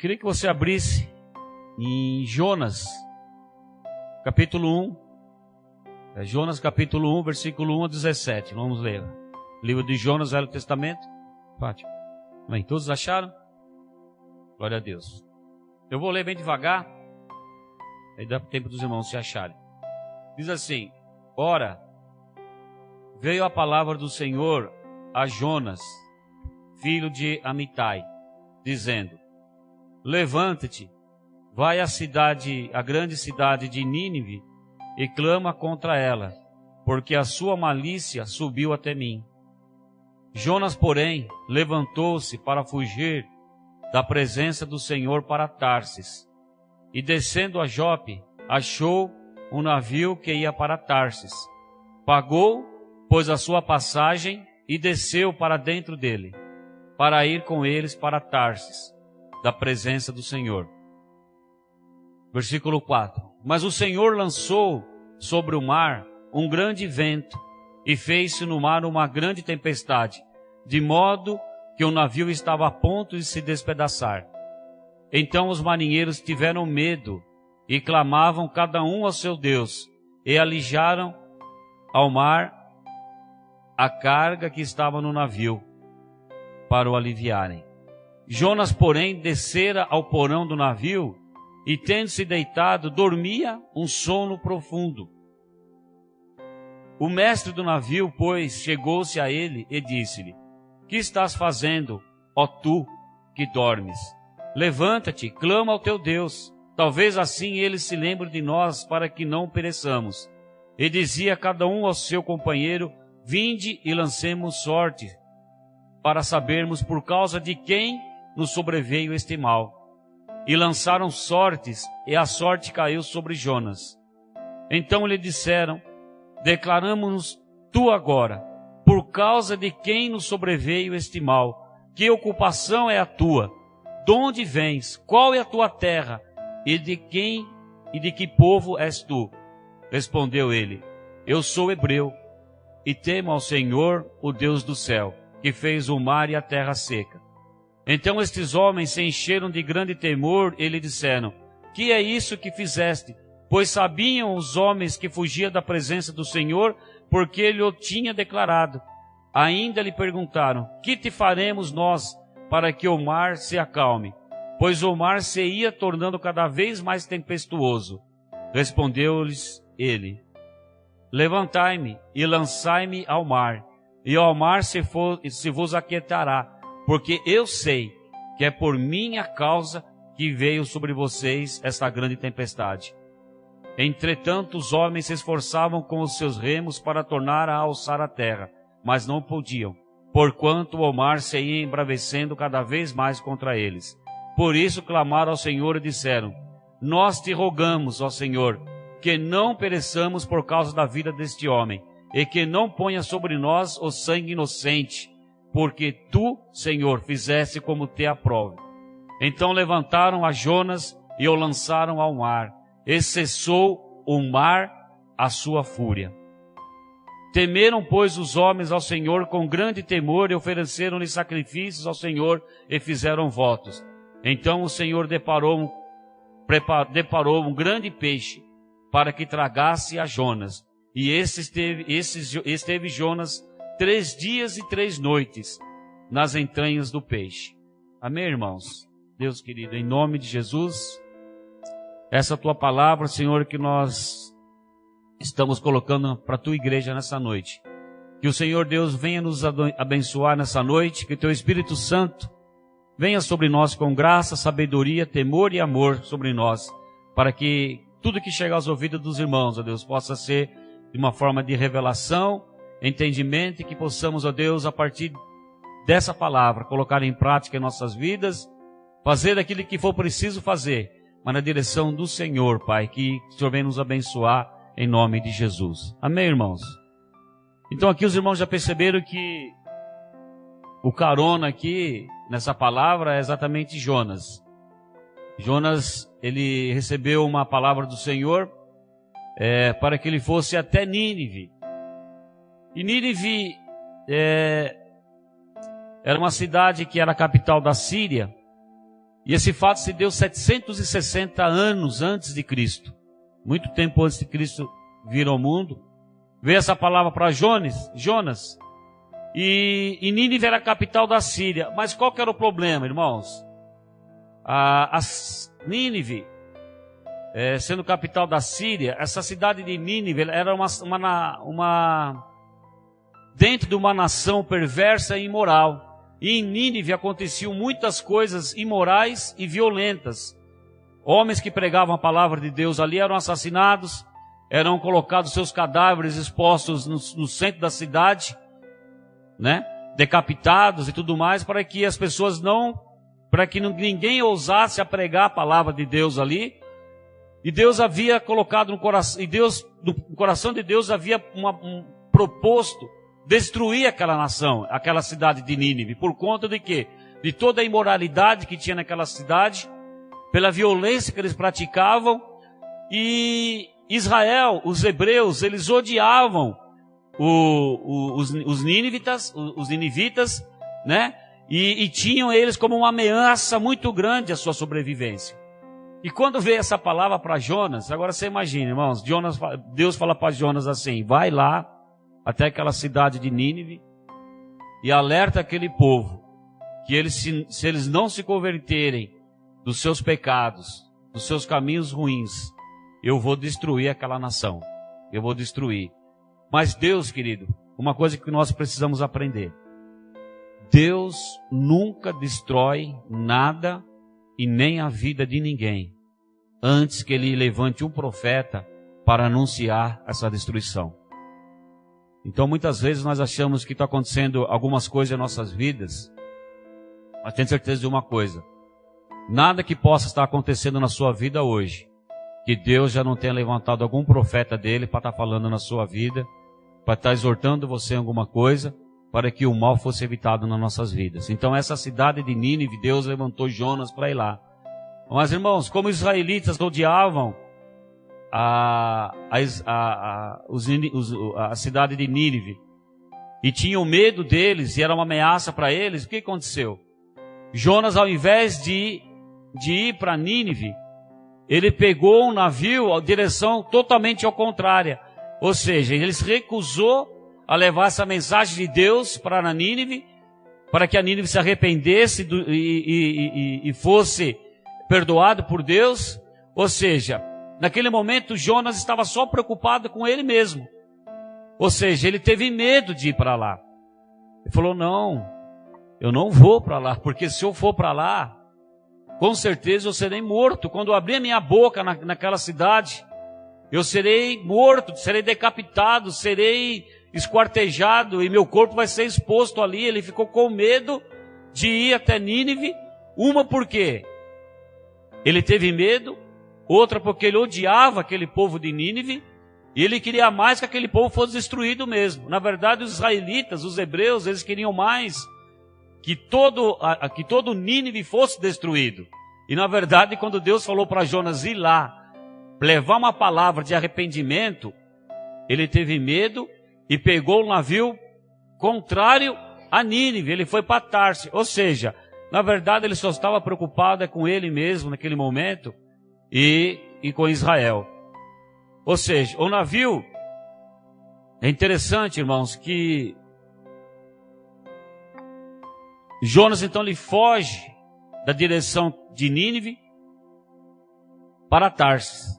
Queria que você abrisse em Jonas, capítulo 1. Jonas, capítulo 1, versículo 1 a 17. Vamos ler. Livro de Jonas, Velho Testamento. Fátima. Bem, todos acharam? Glória a Deus. Eu vou ler bem devagar, aí dá tempo dos irmãos se acharem. Diz assim: Ora, veio a palavra do Senhor a Jonas, filho de Amitai, dizendo: Levanta-te, vai à grande cidade de Nínive, e clama contra ela, porque a sua malícia subiu até mim. Jonas, porém, levantou-se para fugir da presença do Senhor para Tarsis, e descendo a Jope, achou um navio que ia para Tarsis. Pagou, pois, a sua passagem e desceu para dentro dele, para ir com eles para Tarsis, da presença do Senhor. Versículo 4. Mas o Senhor lançou sobre o mar um grande vento, e fez-se no mar uma grande tempestade, de modo que o navio estava a ponto de se despedaçar. Então os marinheiros tiveram medo, e clamavam cada um ao seu Deus, e alijaram ao mar a carga que estava no navio, para o aliviarem. Jonas, porém, descera ao porão do navio, e tendo-se deitado, dormia um sono profundo. O mestre do navio, pois, chegou-se a ele e disse-lhe: Que estás fazendo, ó tu que dormes? Levanta-te, clama ao teu Deus. Talvez assim ele se lembre de nós, para que não pereçamos. E dizia cada um ao seu companheiro: Vinde e lancemos sorte, para sabermos por causa de quem nos sobreveio este mal. E lançaram sortes, e a sorte caiu sobre Jonas. Então lhe disseram: Declaramo-nos tu agora, por causa de quem nos sobreveio este mal. Que ocupação é a tua? De onde vens? Qual é a tua terra? E de quem e de que povo és tu? Respondeu ele: Eu sou hebreu, e temo ao Senhor, o Deus do céu, que fez o mar e a terra seca. Então estes homens se encheram de grande temor e lhe disseram: Que é isso que fizeste? Pois sabiam os homens que fugia da presença do Senhor, porque ele o tinha declarado. Ainda lhe perguntaram: Que te faremos nós para que o mar se acalme? Pois o mar se ia tornando cada vez mais tempestuoso. Respondeu-lhes ele: Levantai-me e lançai-me ao mar, e ao mar se vos aquietará, porque eu sei que é por minha causa que veio sobre vocês esta grande tempestade. Entretanto, os homens se esforçavam com os seus remos para tornar a alçar a terra, mas não podiam, porquanto o mar se ia embravecendo cada vez mais contra eles. Por isso clamaram ao Senhor e disseram: Nós te rogamos, ó Senhor, que não pereçamos por causa da vida deste homem, e que não ponha sobre nós o sangue inocente, porque tu, Senhor, fizeste como te aprove. Então levantaram a Jonas e o lançaram ao mar, e cessou o mar a sua fúria. Temeram, pois, os homens ao Senhor com grande temor, e ofereceram-lhe sacrifícios ao Senhor, e fizeram votos. Então o Senhor deparou um grande peixe, para que tragasse a Jonas. E esteve Jonas 3 dias e 3 noites nas entranhas do peixe. Amém, irmãos? Deus querido, em nome de Jesus, essa tua palavra, Senhor, que nós estamos colocando para a tua igreja nessa noite. Que o Senhor Deus venha nos abençoar nessa noite, que o teu Espírito Santo venha sobre nós com graça, sabedoria, temor e amor sobre nós, para que tudo que chega aos ouvidos dos irmãos, ó Deus, possa ser de uma forma de revelação, entendimento, e que possamos, ó Deus, a partir dessa palavra, colocar em prática em nossas vidas, fazer aquilo que for preciso fazer, mas na direção do Senhor, Pai, que o Senhor venha nos abençoar em nome de Jesus. Amém, irmãos? Então aqui os irmãos já perceberam que o carona aqui, nessa palavra, é exatamente Jonas. Jonas, ele recebeu uma palavra do Senhor para que ele fosse até Nínive. E Nínive era uma cidade que era a capital da Síria, E esse fato se deu 760 anos antes de Cristo. Muito tempo antes de Cristo vir ao mundo. Veio essa palavra para Jonas. E Nínive era a capital da Síria. Mas qual que era o problema, irmãos? Nínive, sendo capital da Síria, essa cidade de Nínive era dentro de uma nação perversa e imoral. E em Nínive aconteciam muitas coisas imorais e violentas. Homens que pregavam a palavra de Deus ali eram assassinados, eram colocados seus cadáveres expostos no centro da cidade, né? Decapitados e tudo mais, para que as pessoas ninguém ousasse a pregar a palavra de Deus ali. E Deus havia colocado no coração de Deus havia proposto destruir aquela nação, aquela cidade de Nínive. Por conta de quê? De toda a imoralidade que tinha naquela cidade, pela violência que eles praticavam. E Israel, os hebreus, eles odiavam os ninivitas, né? E tinham eles como uma ameaça muito grande à sua sobrevivência. E quando veio essa palavra para Jonas, agora você imagina, irmãos, Deus fala para Jonas assim: vai lá até aquela cidade de Nínive e alerta aquele povo que se eles não se converterem dos seus pecados, dos seus caminhos ruins, eu vou destruir aquela nação. Eu vou destruir. Mas Deus, querido, uma coisa que nós precisamos aprender: Deus nunca destrói nada e nem a vida de ninguém antes que Ele levante um profeta para anunciar essa destruição. Então muitas vezes nós achamos que está acontecendo algumas coisas em nossas vidas, mas tenho certeza de uma coisa: nada que possa estar acontecendo na sua vida hoje, que Deus já não tenha levantado algum profeta dele para estar falando na sua vida, para estar exortando você em alguma coisa, para que o mal fosse evitado nas nossas vidas. Então essa cidade de Nínive, Deus levantou Jonas para ir lá. Mas irmãos, como os israelitas odiavam a cidade de Nínive e tinham medo deles e era uma ameaça para eles, o que aconteceu? Jonas, ao invés de ir para Nínive, ele pegou um navio a direção totalmente ao contrária. Ou seja, ele se recusou a levar essa mensagem de Deus para Nínive, para que a Nínive se arrependesse e fosse perdoado por Deus. Ou seja, naquele momento Jonas estava só preocupado com ele mesmo. Ou seja, ele teve medo de ir para lá. Ele falou: não, eu não vou para lá, porque se eu for para lá, com certeza eu serei morto. Quando eu abrir a minha boca naquela cidade, eu serei morto, serei decapitado, serei esquartejado e meu corpo vai ser exposto ali. Ele ficou com medo de ir até Nínive. Uma porque ele teve medo, outra porque ele odiava aquele povo de Nínive e ele queria mais que aquele povo fosse destruído mesmo. Na verdade, os israelitas, os hebreus, eles queriam mais que todo Nínive fosse destruído. E na verdade, quando Deus falou para Jonas ir lá, levar uma palavra de arrependimento, ele teve medo e pegou um navio contrário a Nínive. Ele foi para Tarsis. Ou seja, na verdade ele só estava preocupado com ele mesmo naquele momento e com Israel. Ou seja, o navio, é interessante, irmãos, que Jonas então ele foge da direção de Nínive para Tarsis.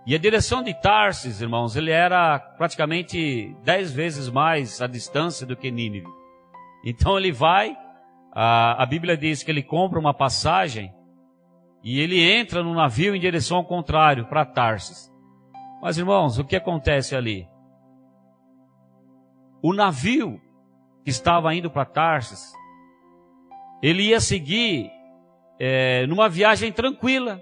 E a direção de Tarsis, irmãos, ele era praticamente 10 vezes mais a distância do que Nínive. Então ele vai, a Bíblia diz que ele compra uma passagem e ele entra no navio em direção ao contrário, para Tarsis. Mas irmãos, o que acontece ali? O navio que estava indo para Tarsis, ele ia seguir numa viagem tranquila.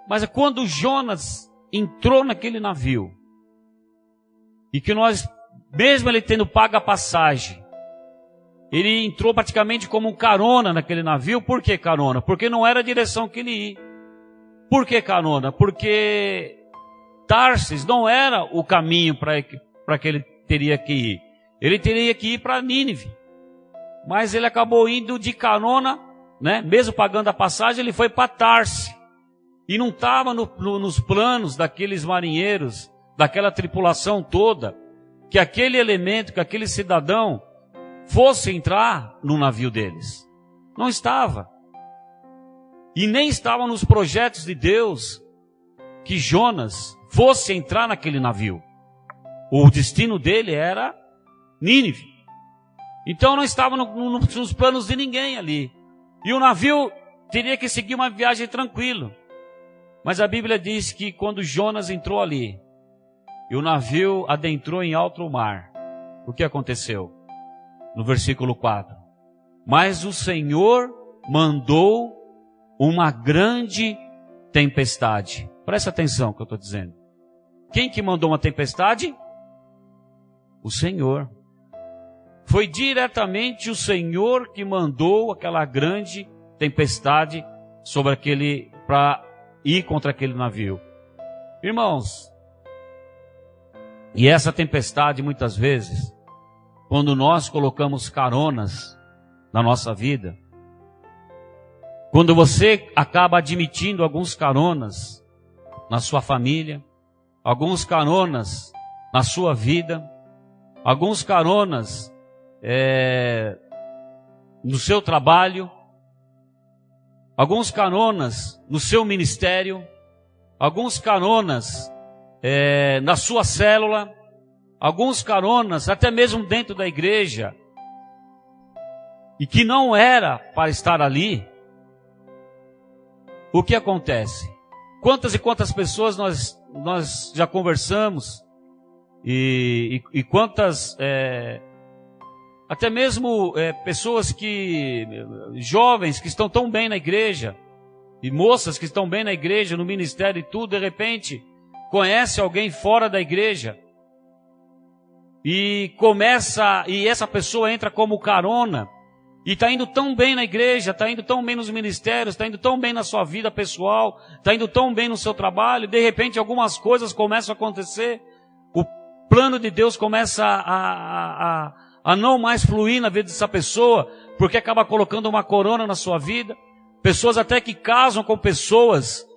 Mas quando Jonas entrou naquele navio, e que mesmo ele tendo pago a passagem, ele entrou praticamente como um carona naquele navio. Por que carona? Porque não era a direção que ele ia. Por que carona? Porque Tarsis não era o caminho para que ele teria que ir. ele teria que ir para Nínive. Mas ele acabou indo de carona, né? Mesmo pagando a passagem, ele foi para Tarse. E não estava nos planos daqueles marinheiros, daquela tripulação toda, que aquele elemento, que aquele cidadão fosse entrar no navio deles. Não estava. E nem estava nos projetos de Deus que Jonas fosse entrar naquele navio. O destino dele era Nínive. Então não estava nos planos de ninguém ali. E o navio teria que seguir uma viagem tranquila. Mas a Bíblia diz que quando Jonas entrou ali, e o navio adentrou em alto mar, o que aconteceu? No versículo 4. Mas o Senhor mandou uma grande tempestade. Presta atenção no que eu estou dizendo. Quem que mandou uma tempestade? O Senhor. Foi diretamente o Senhor que mandou aquela grande tempestade sobre para ir contra aquele navio. Irmãos, e essa tempestade muitas vezes, quando nós colocamos caronas na nossa vida, quando você acaba admitindo alguns caronas na sua família, alguns caronas na sua vida, alguns caronas no seu trabalho, alguns caronas no seu ministério, alguns caronas na sua célula, alguns caronas até mesmo dentro da igreja, e que não era para estar ali. O que acontece? Quantas e quantas pessoas nós já conversamos, e quantas, até mesmo pessoas jovens que estão tão bem na igreja, e moças que estão bem na igreja, no ministério e tudo, de repente, conhece alguém fora da igreja, e essa pessoa entra como carona, e está indo tão bem na igreja, está indo tão bem nos ministérios, está indo tão bem na sua vida pessoal, está indo tão bem no seu trabalho, de repente algumas coisas começam a acontecer, o plano de Deus começa a não mais fluir na vida dessa pessoa, porque acaba colocando uma corona na sua vida. Pessoas até que casam com pessoas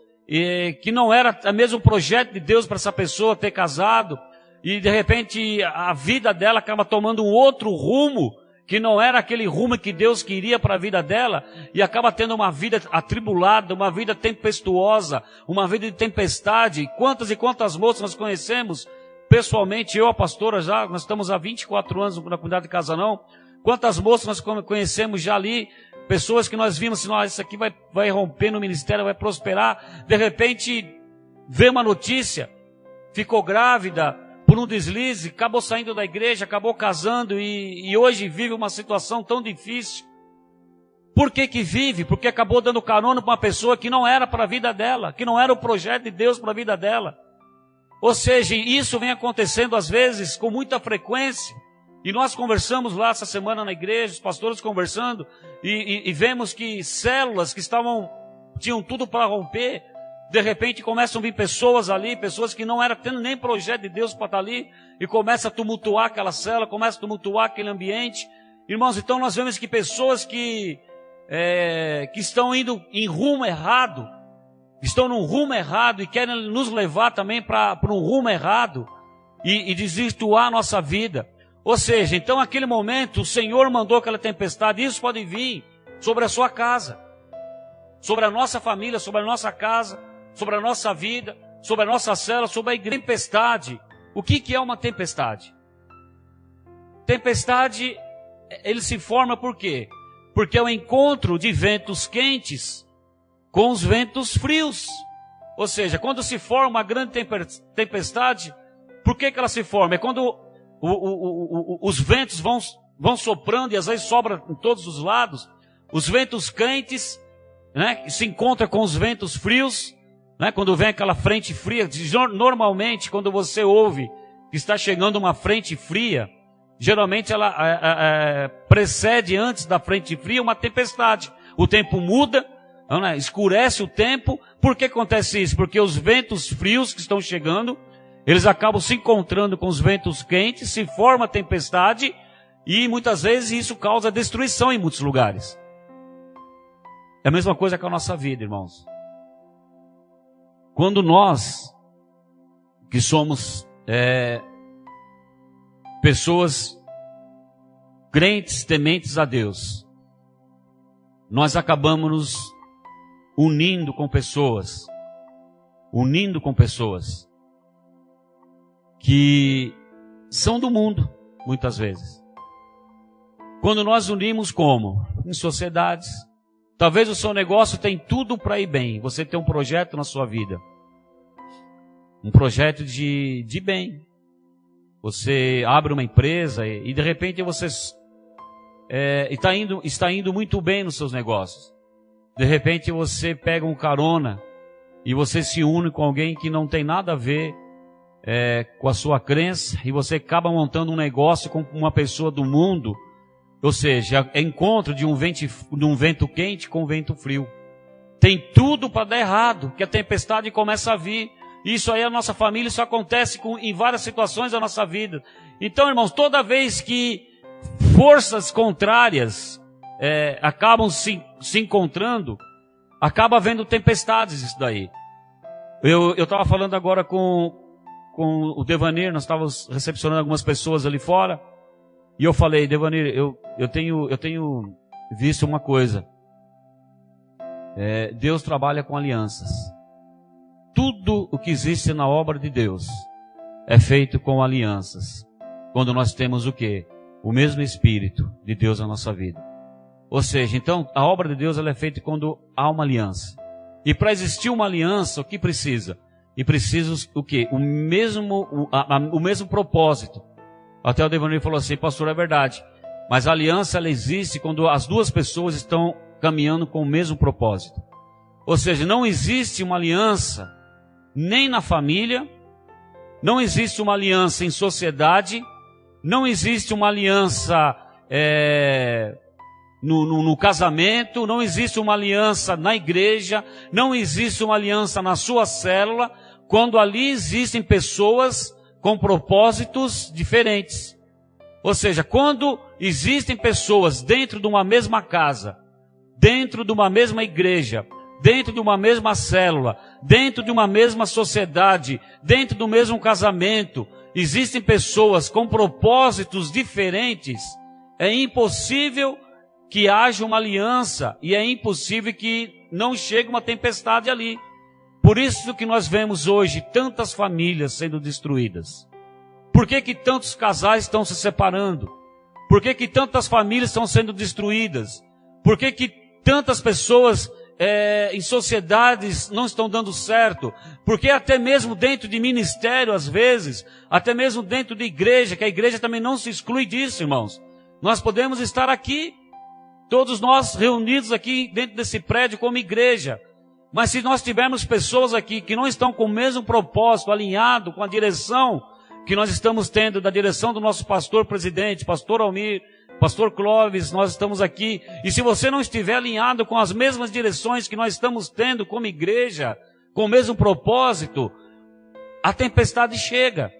que não era o mesmo projeto de Deus para essa pessoa ter casado, e de repente a vida dela acaba tomando um outro rumo, que não era aquele rumo que Deus queria para a vida dela, e acaba tendo uma vida atribulada, uma vida tempestuosa, uma vida de tempestade. Quantas e quantas moças nós conhecemos, pessoalmente, eu, a pastora, nós estamos há 24 anos na comunidade de Casarão, quantas moças nós conhecemos já ali, pessoas que nós vimos, assim, isso aqui vai romper no ministério, vai prosperar, de repente, vê uma notícia, ficou grávida, por um deslize, acabou saindo da igreja, acabou casando e hoje vive uma situação tão difícil. Por que vive? Porque acabou dando carona para uma pessoa que não era para a vida dela, que não era o projeto de Deus para a vida dela. Ou seja, isso vem acontecendo às vezes com muita frequência. E nós conversamos lá essa semana na igreja, os pastores conversando, e vemos que células que tinham tudo para romper, de repente começam a vir pessoas ali, pessoas que não eram tendo nem projeto de Deus para estar ali, e começa a tumultuar aquela célula, começa a tumultuar aquele ambiente. Irmãos, então nós vemos que pessoas que estão indo em rumo errado, estão num rumo errado e querem nos levar também para um rumo errado e desvirtuar a nossa vida. Ou seja, então naquele momento o Senhor mandou aquela tempestade, isso pode vir sobre a sua casa, sobre a nossa família, sobre a nossa casa, sobre a nossa vida, sobre a nossa célula, sobre a igreja. Tempestade. O que é uma tempestade? Tempestade, ele se forma por quê? Porque é o encontro de ventos quentes com os ventos frios. Ou seja, quando se forma uma grande tempestade, por que ela se forma? É quando os ventos vão soprando e às vezes sobra em todos os lados. Os ventos quentes, né, se encontram com os ventos frios. Né? Quando vem aquela frente fria, normalmente quando você ouve que está chegando uma frente fria, geralmente ela precede antes da frente fria uma tempestade. O tempo muda, né? Escurece o tempo. Por que acontece isso? Porque os ventos frios que estão chegando, Eles acabam se encontrando com os ventos quentes, se forma tempestade e muitas vezes isso causa destruição em muitos lugares. É a mesma coisa com a nossa vida, irmãos. Quando nós, que somos pessoas crentes, tementes a Deus, nós acabamos nos unindo com pessoas que são do mundo, muitas vezes. Quando nós unimos como? Em sociedades. Talvez o seu negócio tem tudo para ir bem. Você tem um projeto na sua vida. Um projeto de bem. Você abre uma empresa e de repente você está indo muito bem nos seus negócios. De repente você pega um carona e você se une com alguém que não tem nada a ver com a sua crença e você acaba montando um negócio com uma pessoa do mundo. Ou seja, é encontro de um vento quente com um vento frio. Tem tudo para dar errado, que a tempestade começa a vir. Isso aí, a nossa família, isso acontece em várias situações da nossa vida. Então, irmãos, toda vez que forças contrárias acabam se encontrando, acaba havendo tempestades isso daí. Eu estava falando agora com o Devanir, nós estávamos recepcionando algumas pessoas ali fora, e eu falei, Devanir, eu tenho visto uma coisa. Deus trabalha com alianças. Tudo o que existe na obra de Deus é feito com alianças. Quando nós temos o quê? O mesmo Espírito de Deus na nossa vida. Ou seja, então, a obra de Deus ela é feita quando há uma aliança. E para existir uma aliança, o que precisa? E precisa o quê? O mesmo propósito. Até o Devanir falou assim, pastor, é verdade. Mas a aliança ela existe quando as duas pessoas estão caminhando com o mesmo propósito. Ou seja, não existe uma aliança nem na família, não existe uma aliança em sociedade, não existe uma aliança no casamento, não existe uma aliança na igreja, não existe uma aliança na sua célula, quando ali existem pessoas com propósitos diferentes. Ou seja, quando existem pessoas dentro de uma mesma casa, dentro de uma mesma igreja, dentro de uma mesma célula, dentro de uma mesma sociedade, dentro do mesmo casamento, existem pessoas com propósitos diferentes, é impossível que haja uma aliança e é impossível que não chegue uma tempestade ali. Por isso que nós vemos hoje tantas famílias sendo destruídas. Por que que tantos casais estão se separando? Por que que tantas famílias estão sendo destruídas? Por que que tantas pessoas em sociedades não estão dando certo? Porque até mesmo dentro de ministério, às vezes, até mesmo dentro de igreja, que a igreja também não se exclui disso, irmãos. Nós podemos estar aqui, todos nós reunidos aqui dentro desse prédio como igreja. Mas se nós tivermos pessoas aqui que não estão com o mesmo propósito, alinhado com a direção que nós estamos tendo, da direção do nosso pastor presidente, pastor Almir, pastor Clóvis, nós estamos aqui. E se você não estiver alinhado com as mesmas direções que nós estamos tendo como igreja, com o mesmo propósito, a tempestade chega.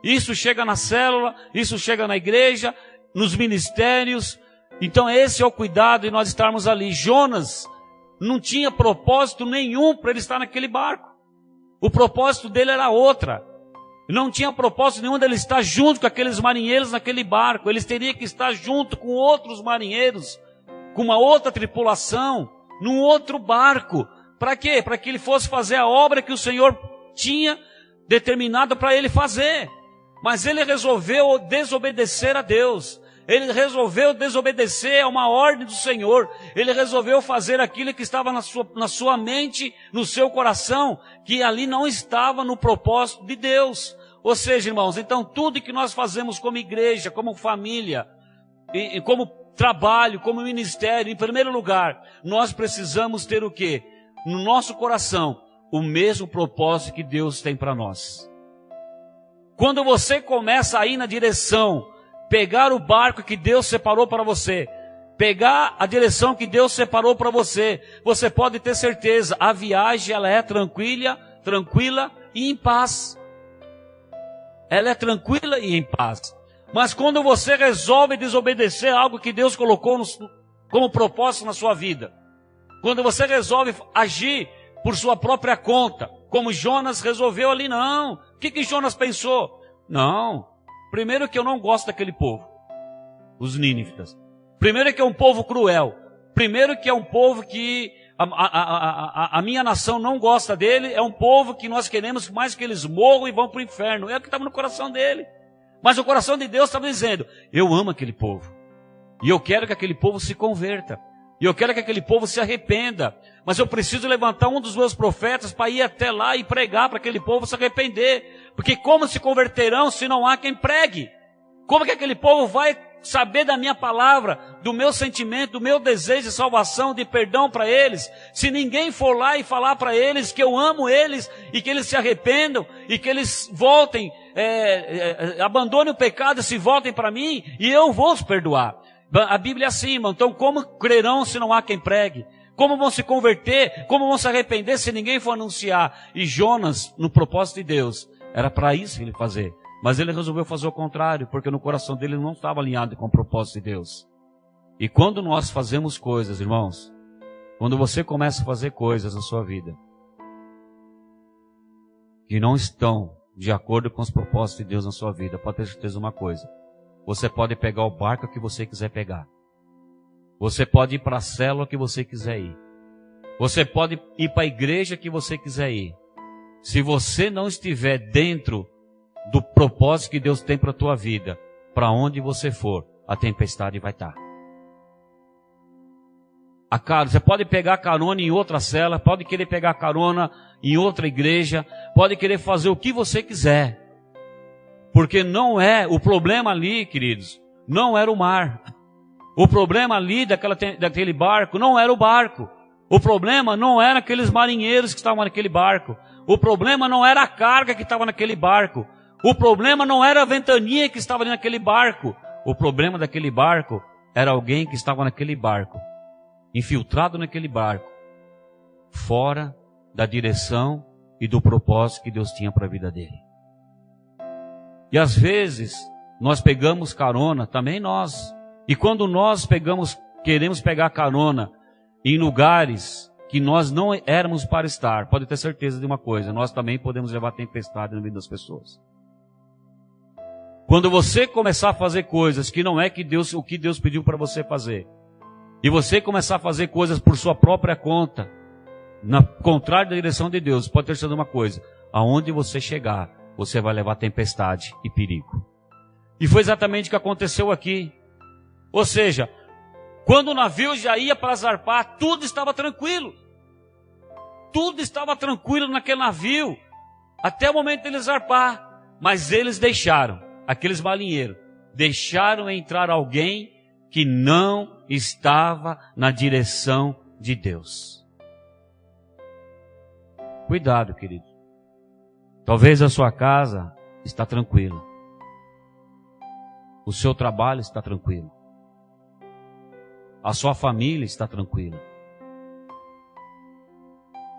Isso chega na célula, isso chega na igreja, nos ministérios. Então esse é o cuidado de nós estarmos ali. Jonas não tinha propósito nenhum para ele estar naquele barco. O propósito dele era outra. Não tinha propósito nenhum dele estar junto com aqueles marinheiros naquele barco. Eles teriam que estar junto com outros marinheiros, com uma outra tripulação, num outro barco. Para quê? Para que ele fosse fazer a obra que o Senhor tinha determinado para ele fazer. Mas ele resolveu desobedecer a Deus. Ele resolveu desobedecer a uma ordem do Senhor. Ele resolveu fazer aquilo que estava na sua mente, no seu coração, que ali não estava no propósito de Deus. Ou seja, irmãos, então tudo que nós fazemos como igreja, como família, e como trabalho, como ministério, em primeiro lugar, nós precisamos ter o quê? No nosso coração, o mesmo propósito que Deus tem para nós. Quando você começa a ir na direção, pegar o barco que Deus separou para você, pegar a direção que Deus separou para você, você pode ter certeza, a viagem ela é tranquila e em paz. ela é tranquila e em paz. Mas quando você resolve desobedecer algo que Deus colocou como propósito na sua vida, quando você resolve agir por sua própria conta, como Jonas resolveu ali, não. O que Jonas pensou? Não. Primeiro que eu não gosto daquele povo, os nínivitas. Primeiro que é um povo cruel. Primeiro que é um povo que a minha nação não gosta dele. É um povo que nós queremos mais que eles morram e vão para o inferno. É o que estava no coração dele. Mas o coração de Deus estava dizendo, eu amo aquele povo. E eu quero que aquele povo se converta. E eu quero que aquele povo se arrependa. Mas eu preciso levantar um dos meus profetas para ir até lá e pregar para aquele povo se arrepender. Porque como se converterão se não há quem pregue? Como que aquele povo vai saber da minha palavra, do meu sentimento, do meu desejo de salvação, de perdão para eles, se ninguém for lá e falar para eles que eu amo eles e que eles se arrependam e que eles voltem, abandonem o pecado e se voltem para mim e eu vou os perdoar. A Bíblia é assim, irmão. Então como crerão se não há quem pregue? Como vão se converter? Como vão se arrepender se ninguém for anunciar? E Jonas, no propósito de Deus, era para isso ele fazer. Mas ele resolveu fazer o contrário, porque no coração dele não estava alinhado com o propósito de Deus. E quando nós fazemos coisas, irmãos, quando você começa a fazer coisas na sua vida que não estão de acordo com os propósitos de Deus na sua vida, pode ter certeza de uma coisa: você pode pegar o barco que você quiser pegar. Você pode ir para a célula que você quiser ir. Você pode ir para a igreja que você quiser ir. Se você não estiver dentro do propósito que Deus tem para a tua vida, para onde você for, a tempestade vai estar. Você pode pegar carona em outra cela, pode querer pegar carona em outra igreja, pode querer fazer o que você quiser. Porque não é, o problema ali, queridos, não era o mar. O problema ali daquele barco não era o barco. O problema não era aqueles marinheiros que estavam naquele barco. O problema não era a carga que estava naquele barco. O problema não era a ventania que estava ali naquele barco. O problema daquele barco era alguém que estava naquele barco, infiltrado naquele barco, fora da direção e do propósito que Deus tinha para a vida dele. E às vezes nós pegamos carona, também nós. E quando nós queremos pegar carona em lugares que nós não éramos para estar, pode ter certeza de uma coisa: nós também podemos levar tempestade na vida das pessoas. Quando você começar a fazer coisas que não é o que Deus pediu para você fazer, e você começar a fazer coisas por sua própria conta, na contrária da direção de Deus, pode ter certeza de uma coisa: aonde você chegar, você vai levar tempestade e perigo. E foi exatamente o que aconteceu aqui. Ou seja, quando o navio já ia para zarpar, tudo estava tranquilo. Tudo estava tranquilo naquele navio, até o momento deles zarpar. Mas eles deixaram, aqueles marinheiros, deixaram entrar alguém que não estava na direção de Deus. Cuidado, querido. Talvez a sua casa está tranquila. O seu trabalho está tranquilo. A sua família está tranquila.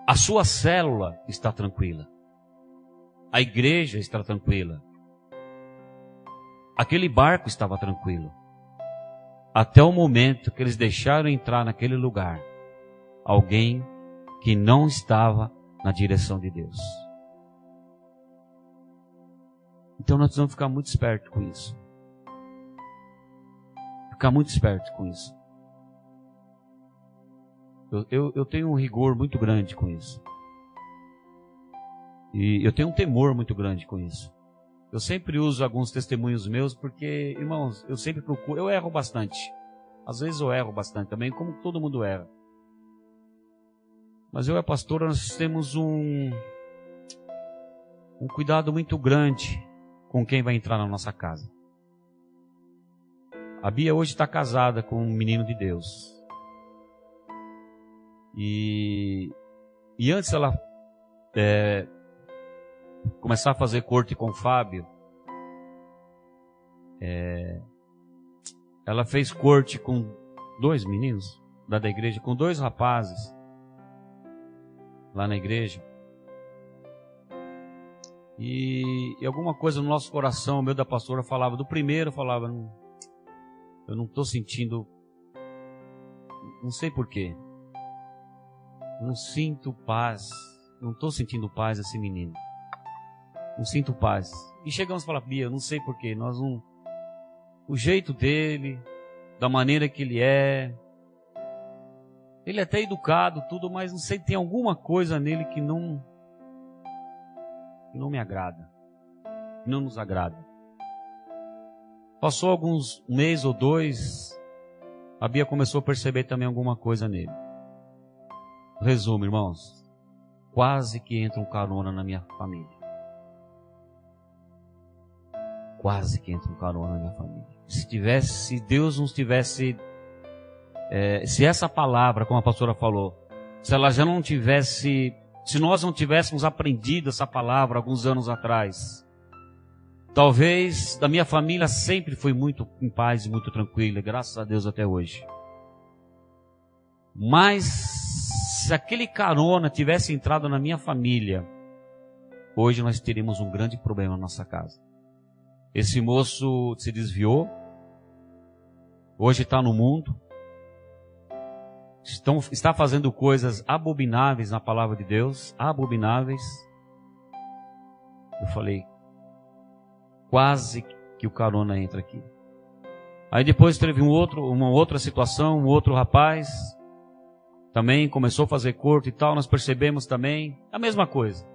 A sua célula está tranquila. A igreja está tranquila. Aquele barco estava tranquilo. Até o momento que eles deixaram entrar naquele lugar alguém que não estava na direção de Deus. Então nós precisamos ficar muito espertos com isso. Ficar muito esperto com isso. Eu tenho um rigor muito grande com isso. E eu tenho um temor muito grande com isso. Eu sempre uso alguns testemunhos meus porque, irmãos, eu sempre procuro, eu erro bastante. Às vezes eu erro bastante também, como todo mundo erra. Mas eu e a pastora, nós temos um cuidado muito grande com quem vai entrar na nossa casa. A Bia hoje está casada com um menino de Deus. E antes ela começar a fazer corte com o Fábio, ela fez corte com 2 meninos da igreja, com 2 rapazes lá na igreja. E alguma coisa no nosso coração, o meu da pastora falava do primeiro, falava, eu não estou sentindo, não sei porquê, não sinto paz, não estou sentindo paz esse menino, não sinto paz. E chegamos a falar, Bia, não sei porquê, o jeito dele, da maneira que ele é até educado, tudo, mas não sei, tem alguma coisa nele que não me agrada, não nos agrada. Passou alguns meses ou 2, a Bia começou a perceber também alguma coisa nele. Resumo, irmãos, quase que entra um carona na minha família. Quase que entra um carona na minha família. Se Deus nos tivesse, se essa palavra, como a pastora falou, se ela já não tivesse, se nós não tivéssemos aprendido essa palavra alguns anos atrás, talvez da minha família sempre foi muito em paz e muito tranquila, graças a Deus até hoje. Mas se aquele carona tivesse entrado na minha família, hoje nós teríamos um grande problema na nossa casa. Esse moço se desviou, hoje está no mundo, está fazendo coisas abomináveis na palavra de Deus, abomináveis. Eu falei, quase que o carona entra aqui. Aí depois teve uma outra situação, um outro rapaz, também começou a fazer corte e tal, nós percebemos também a mesma coisa.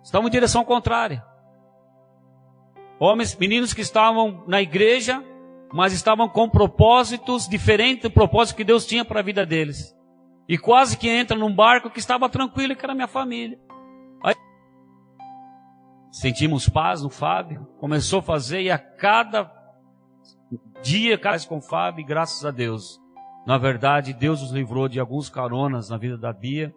Estavam em direção contrária. Homens, meninos que estavam na igreja, mas estavam com propósitos diferentes do propósito que Deus tinha para a vida deles. E quase que entra num barco que estava tranquilo, que era minha família. Aí, sentimos paz no Fábio, começou a fazer, e a cada dia com o Fábio, graças a Deus. Na verdade, Deus nos livrou de alguns caronas na vida da Bia.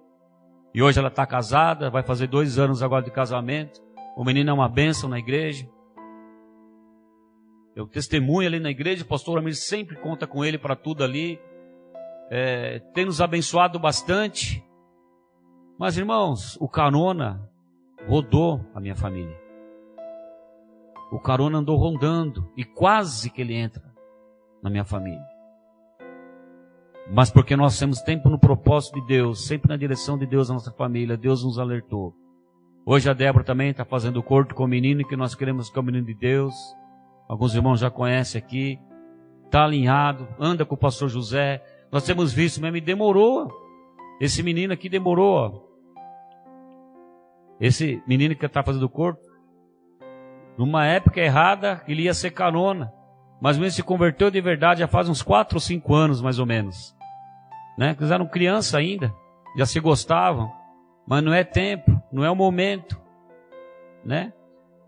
E hoje ela está casada, vai fazer 2 anos agora de casamento. O menino é uma bênção na igreja. Eu testemunho ali na igreja, o pastor Amir sempre conta com ele para tudo ali. Tem nos abençoado bastante. Mas, irmãos, o carona rodou a minha família. O carona andou rondando e quase que ele entra na minha família. Mas porque nós temos tempo no propósito de Deus, sempre na direção de Deus na nossa família, Deus nos alertou. Hoje a Débora também está fazendo corte com o menino, que nós queremos que é o menino de Deus. Alguns irmãos já conhecem aqui. Está alinhado, anda com o pastor José. Nós temos visto mesmo, e demorou. Esse menino aqui demorou. Ó. Esse menino que está fazendo corte, numa época errada, ele ia ser carona. Mas mesmo se converteu de verdade já faz uns 4 ou 5 anos, mais ou menos. Né? Eles eram crianças ainda, já se gostavam. Mas não é tempo, não é o momento. Né?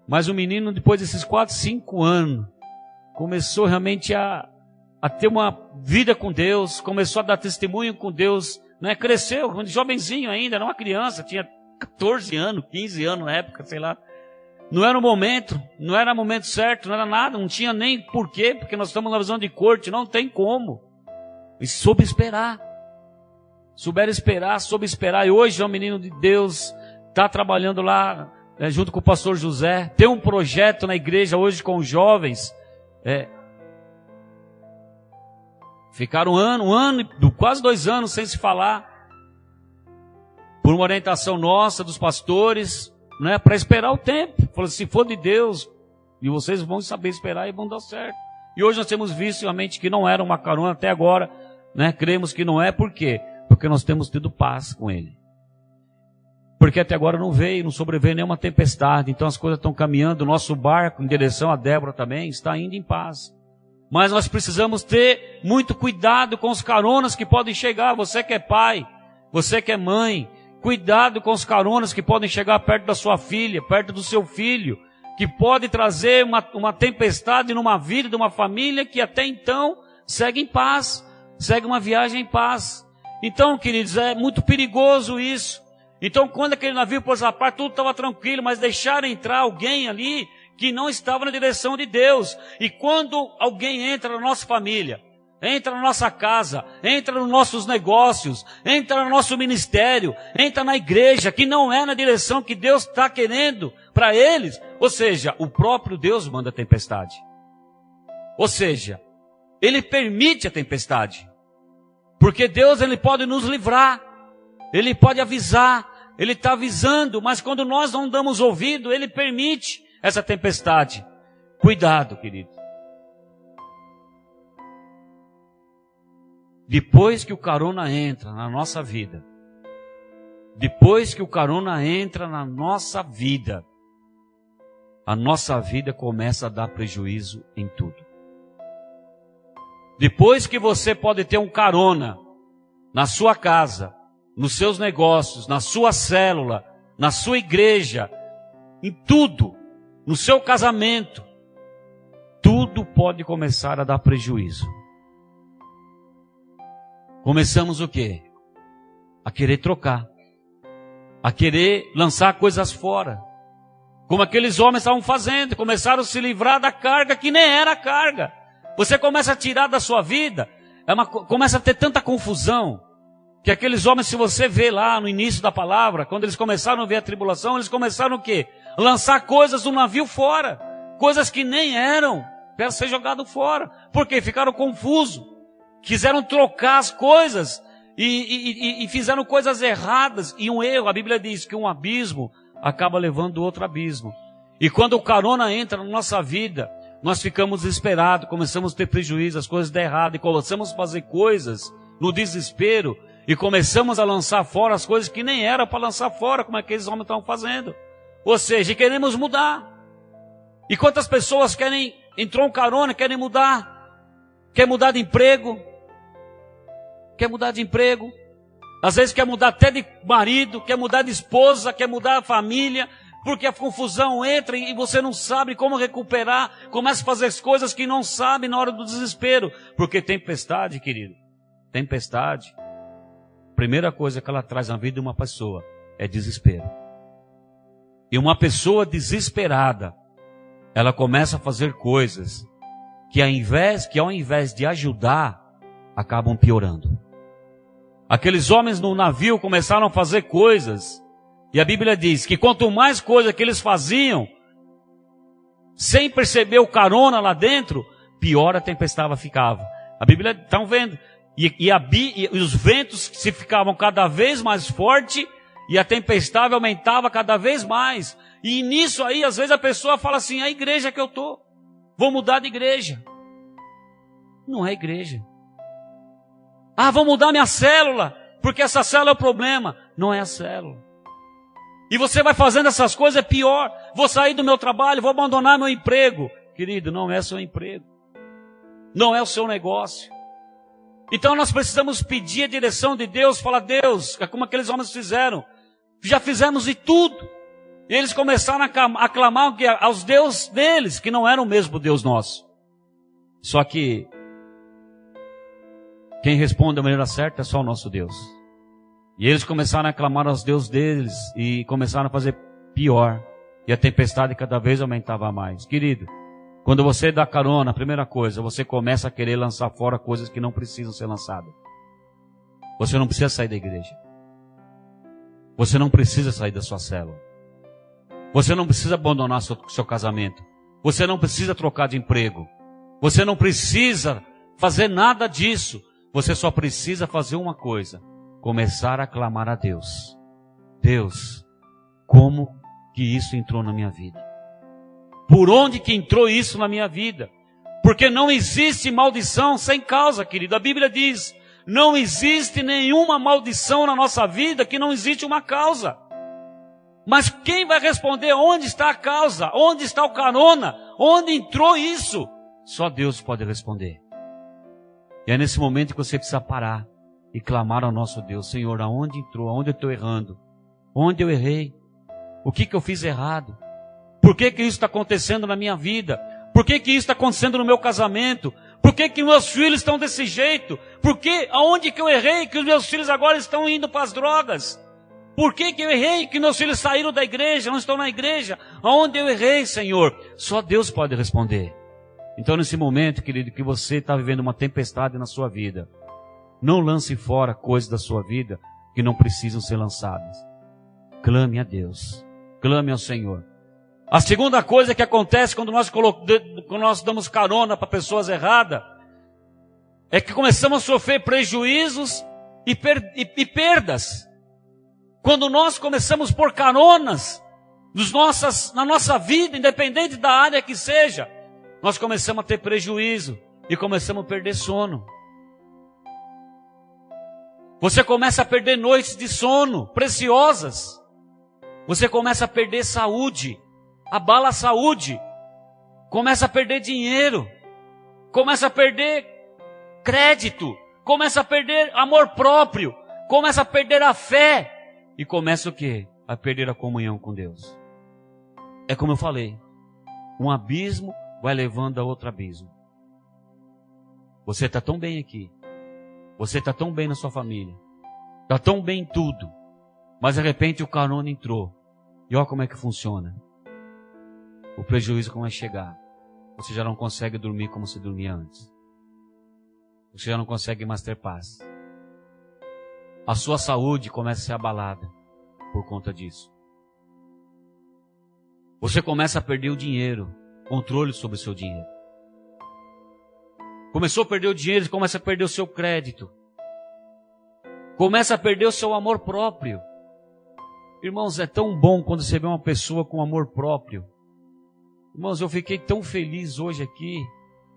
Mas o menino, depois desses 4, 5 anos, começou realmente a ter uma vida com Deus, começou a dar testemunho com Deus, né? Cresceu, jovenzinho ainda, era uma criança, tinha 14 anos, 15 anos na época, sei lá. Não era o momento, não era o momento certo, não era nada, não tinha nem porquê, porque nós estamos na visão de corte, não tem como. E soube esperar. Souberam esperar, soube esperar. E hoje é um menino de Deus, está trabalhando lá, junto com o pastor José. Tem um projeto na igreja hoje com os jovens. Ficaram um ano, quase 2 anos sem se falar. Por uma orientação nossa, dos pastores, né, para esperar o tempo. Falou, se for de Deus, e vocês vão saber esperar e vão dar certo. E hoje nós temos visto realmente que não era uma carona até agora, né? Cremos que não é, por quê? Porque nós temos tido paz com ele. Porque até agora não sobreveio nenhuma tempestade, então as coisas estão caminhando, o nosso barco em direção a Débora também está indo em paz. Mas nós precisamos ter muito cuidado com os caronas que podem chegar. Você que é pai, você que é mãe, cuidado com os caronas que podem chegar perto da sua filha, perto do seu filho, que pode trazer uma tempestade numa vida de uma família que até então segue em paz, segue uma viagem em paz. Então, queridos, é muito perigoso isso. Então, quando aquele navio pôs a par, tudo estava tranquilo, mas deixaram entrar alguém ali que não estava na direção de Deus. E quando alguém entra na nossa família, entra na nossa casa, entra nos nossos negócios, entra no nosso ministério, entra na igreja, que não é na direção que Deus está querendo para eles. Ou seja, o próprio Deus manda a tempestade. Ou seja, Ele permite a tempestade. Porque Deus, Ele pode nos livrar, Ele pode avisar, Ele está avisando, mas quando nós não damos ouvido, Ele permite essa tempestade. Cuidado, querido. Depois que o carona entra na nossa vida, a nossa vida começa a dar prejuízo em tudo. Depois que você pode ter um carona na sua casa, nos seus negócios, na sua célula, na sua igreja, em tudo, no seu casamento, tudo pode começar a dar prejuízo. Começamos o quê? A querer trocar. A querer lançar coisas fora. Como aqueles homens estavam fazendo. Começaram a se livrar da carga que nem era carga. Você começa a tirar da sua vida. Começa a ter tanta confusão. Que aqueles homens, se você vê lá no início da palavra, quando eles começaram a ver a tribulação, eles começaram o quê? Lançar coisas do navio fora. Coisas que nem eram. Para ser jogado fora. Por quê? Ficaram confusos. Quiseram trocar as coisas e fizeram coisas erradas. E um erro, a Bíblia diz que um abismo acaba levando outro abismo. E quando o carona entra na nossa vida, nós ficamos desesperados, começamos a ter prejuízo, as coisas dão errado, e começamos a fazer coisas no desespero, e começamos a lançar fora as coisas que nem eram para lançar fora, como aqueles homens estavam fazendo. Ou seja, queremos mudar. E quantas pessoas entrou um carona, querem mudar? Quer mudar de emprego? Quer mudar de emprego? Às vezes quer mudar até de marido, quer mudar de esposa, quer mudar a família, porque a confusão entra e você não sabe como recuperar, começa a fazer as coisas que não sabe na hora do desespero. Porque tempestade, querido, tempestade, primeira coisa que ela traz na vida de uma pessoa é desespero. E uma pessoa desesperada, ela começa a fazer coisas que ao invés de ajudar, acabam piorando. Aqueles homens no navio começaram a fazer coisas, e a Bíblia diz que quanto mais coisa que eles faziam, sem perceber o carona lá dentro, pior a tempestade ficava. A Bíblia, estão vendo? E os ventos se ficavam cada vez mais fortes, e a tempestade aumentava cada vez mais. E nisso aí, às vezes a pessoa fala assim, a igreja que eu estou, vou mudar de igreja. Não é igreja. Ah, vou mudar minha célula, porque essa célula é o problema. Não é a célula. E você vai fazendo essas coisas, é pior. Vou sair do meu trabalho, vou abandonar meu emprego. Querido, não é seu emprego. Não é o seu negócio. Então nós precisamos pedir a direção de Deus, falar, Deus, é como aqueles homens fizeram. Já fizemos de tudo. E eles começaram a clamar aos deuses deles, que não eram o mesmo Deus nosso. Só que quem responde da maneira certa é só o nosso Deus. E eles começaram a clamar aos deuses deles e começaram a fazer pior. E a tempestade cada vez aumentava mais. Querido, quando você dá carona, a primeira coisa, você começa a querer lançar fora coisas que não precisam ser lançadas. Você não precisa sair da igreja. Você não precisa sair da sua célula. Você não precisa abandonar seu casamento. Você não precisa trocar de emprego. Você não precisa fazer nada disso. Você só precisa fazer uma coisa. Começar a clamar a Deus. Deus, como que isso entrou na minha vida? Por onde que entrou isso na minha vida? Porque não existe maldição sem causa, querido. A Bíblia diz, não existe nenhuma maldição na nossa vida que não existe uma causa. Mas quem vai responder onde está a causa? Onde está o carona? Onde entrou isso? Só Deus pode responder. E é nesse momento que você precisa parar e clamar ao nosso Deus. Senhor, aonde entrou? Aonde eu estou errando? Onde eu errei? O que eu fiz errado? Por que isso está acontecendo na minha vida? Por que isso está acontecendo no meu casamento? Por que meus filhos estão desse jeito? Por que, aonde que eu errei que os meus filhos agora estão indo para as drogas? Por que eu errei que meus filhos saíram da igreja, não estão na igreja? Aonde eu errei, Senhor? Só Deus pode responder. Então, nesse momento, querido, que você está vivendo uma tempestade na sua vida, não lance fora coisas da sua vida que não precisam ser lançadas. Clame a Deus. Clame ao Senhor. A segunda coisa que acontece quando nós damos carona para pessoas erradas, é que começamos a sofrer prejuízos e perdas. Quando nós começamos por caronas na nossa vida, independente da área que seja, nós começamos a ter prejuízo e começamos a perder sono. Você começa a perder noites de sono preciosas. Você começa a perder saúde, abala a saúde, começa a perder dinheiro, começa a perder crédito, começa a perder amor próprio, começa a perder a fé e começa o quê? A perder a comunhão com Deus. É como eu falei, um abismo vai levando a outro abismo. Você está tão bem aqui, você está tão bem na sua família, está tão bem em tudo, mas de repente o carona entrou. E olha como é que funciona. O prejuízo começa a chegar. Você já não consegue dormir como você dormia antes. Você já não consegue mais ter paz. A sua saúde começa a ser abalada por conta disso. Você começa a perder o dinheiro, controle sobre o seu dinheiro. Começou a perder o dinheiro, você começa a perder o seu crédito. Começa a perder o seu amor próprio. Irmãos, é tão bom quando você vê uma pessoa com amor próprio. Irmãos, eu fiquei tão feliz hoje aqui.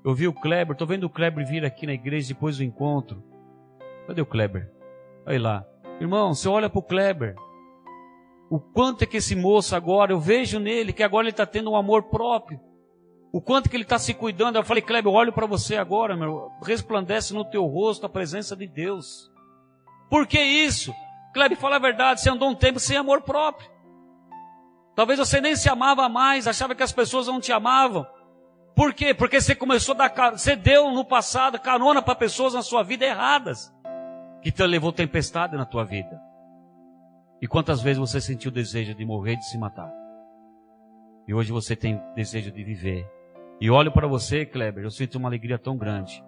Eu vi o Kleber, estou vendo o Kleber vir aqui na igreja depois do encontro. Cadê o Kleber? Olha lá. Irmão, você olha para o Kleber. O quanto é que esse moço agora, eu vejo nele que agora ele está tendo um amor próprio. O quanto que ele está se cuidando. Eu falei, Kleber, eu olho para você agora, meu. Resplandece no teu rosto a presença de Deus. Por que isso? Kleber, fala a verdade, você andou um tempo sem amor próprio. Talvez você nem se amava mais, achava que as pessoas não te amavam. Por quê? Porque você começou a dar, você deu no passado carona para pessoas na sua vida erradas, que te levou tempestade na tua vida. E quantas vezes você sentiu o desejo de morrer, de se matar? E hoje você tem desejo de viver. E olho para você, Kleber, eu sinto uma alegria tão grande.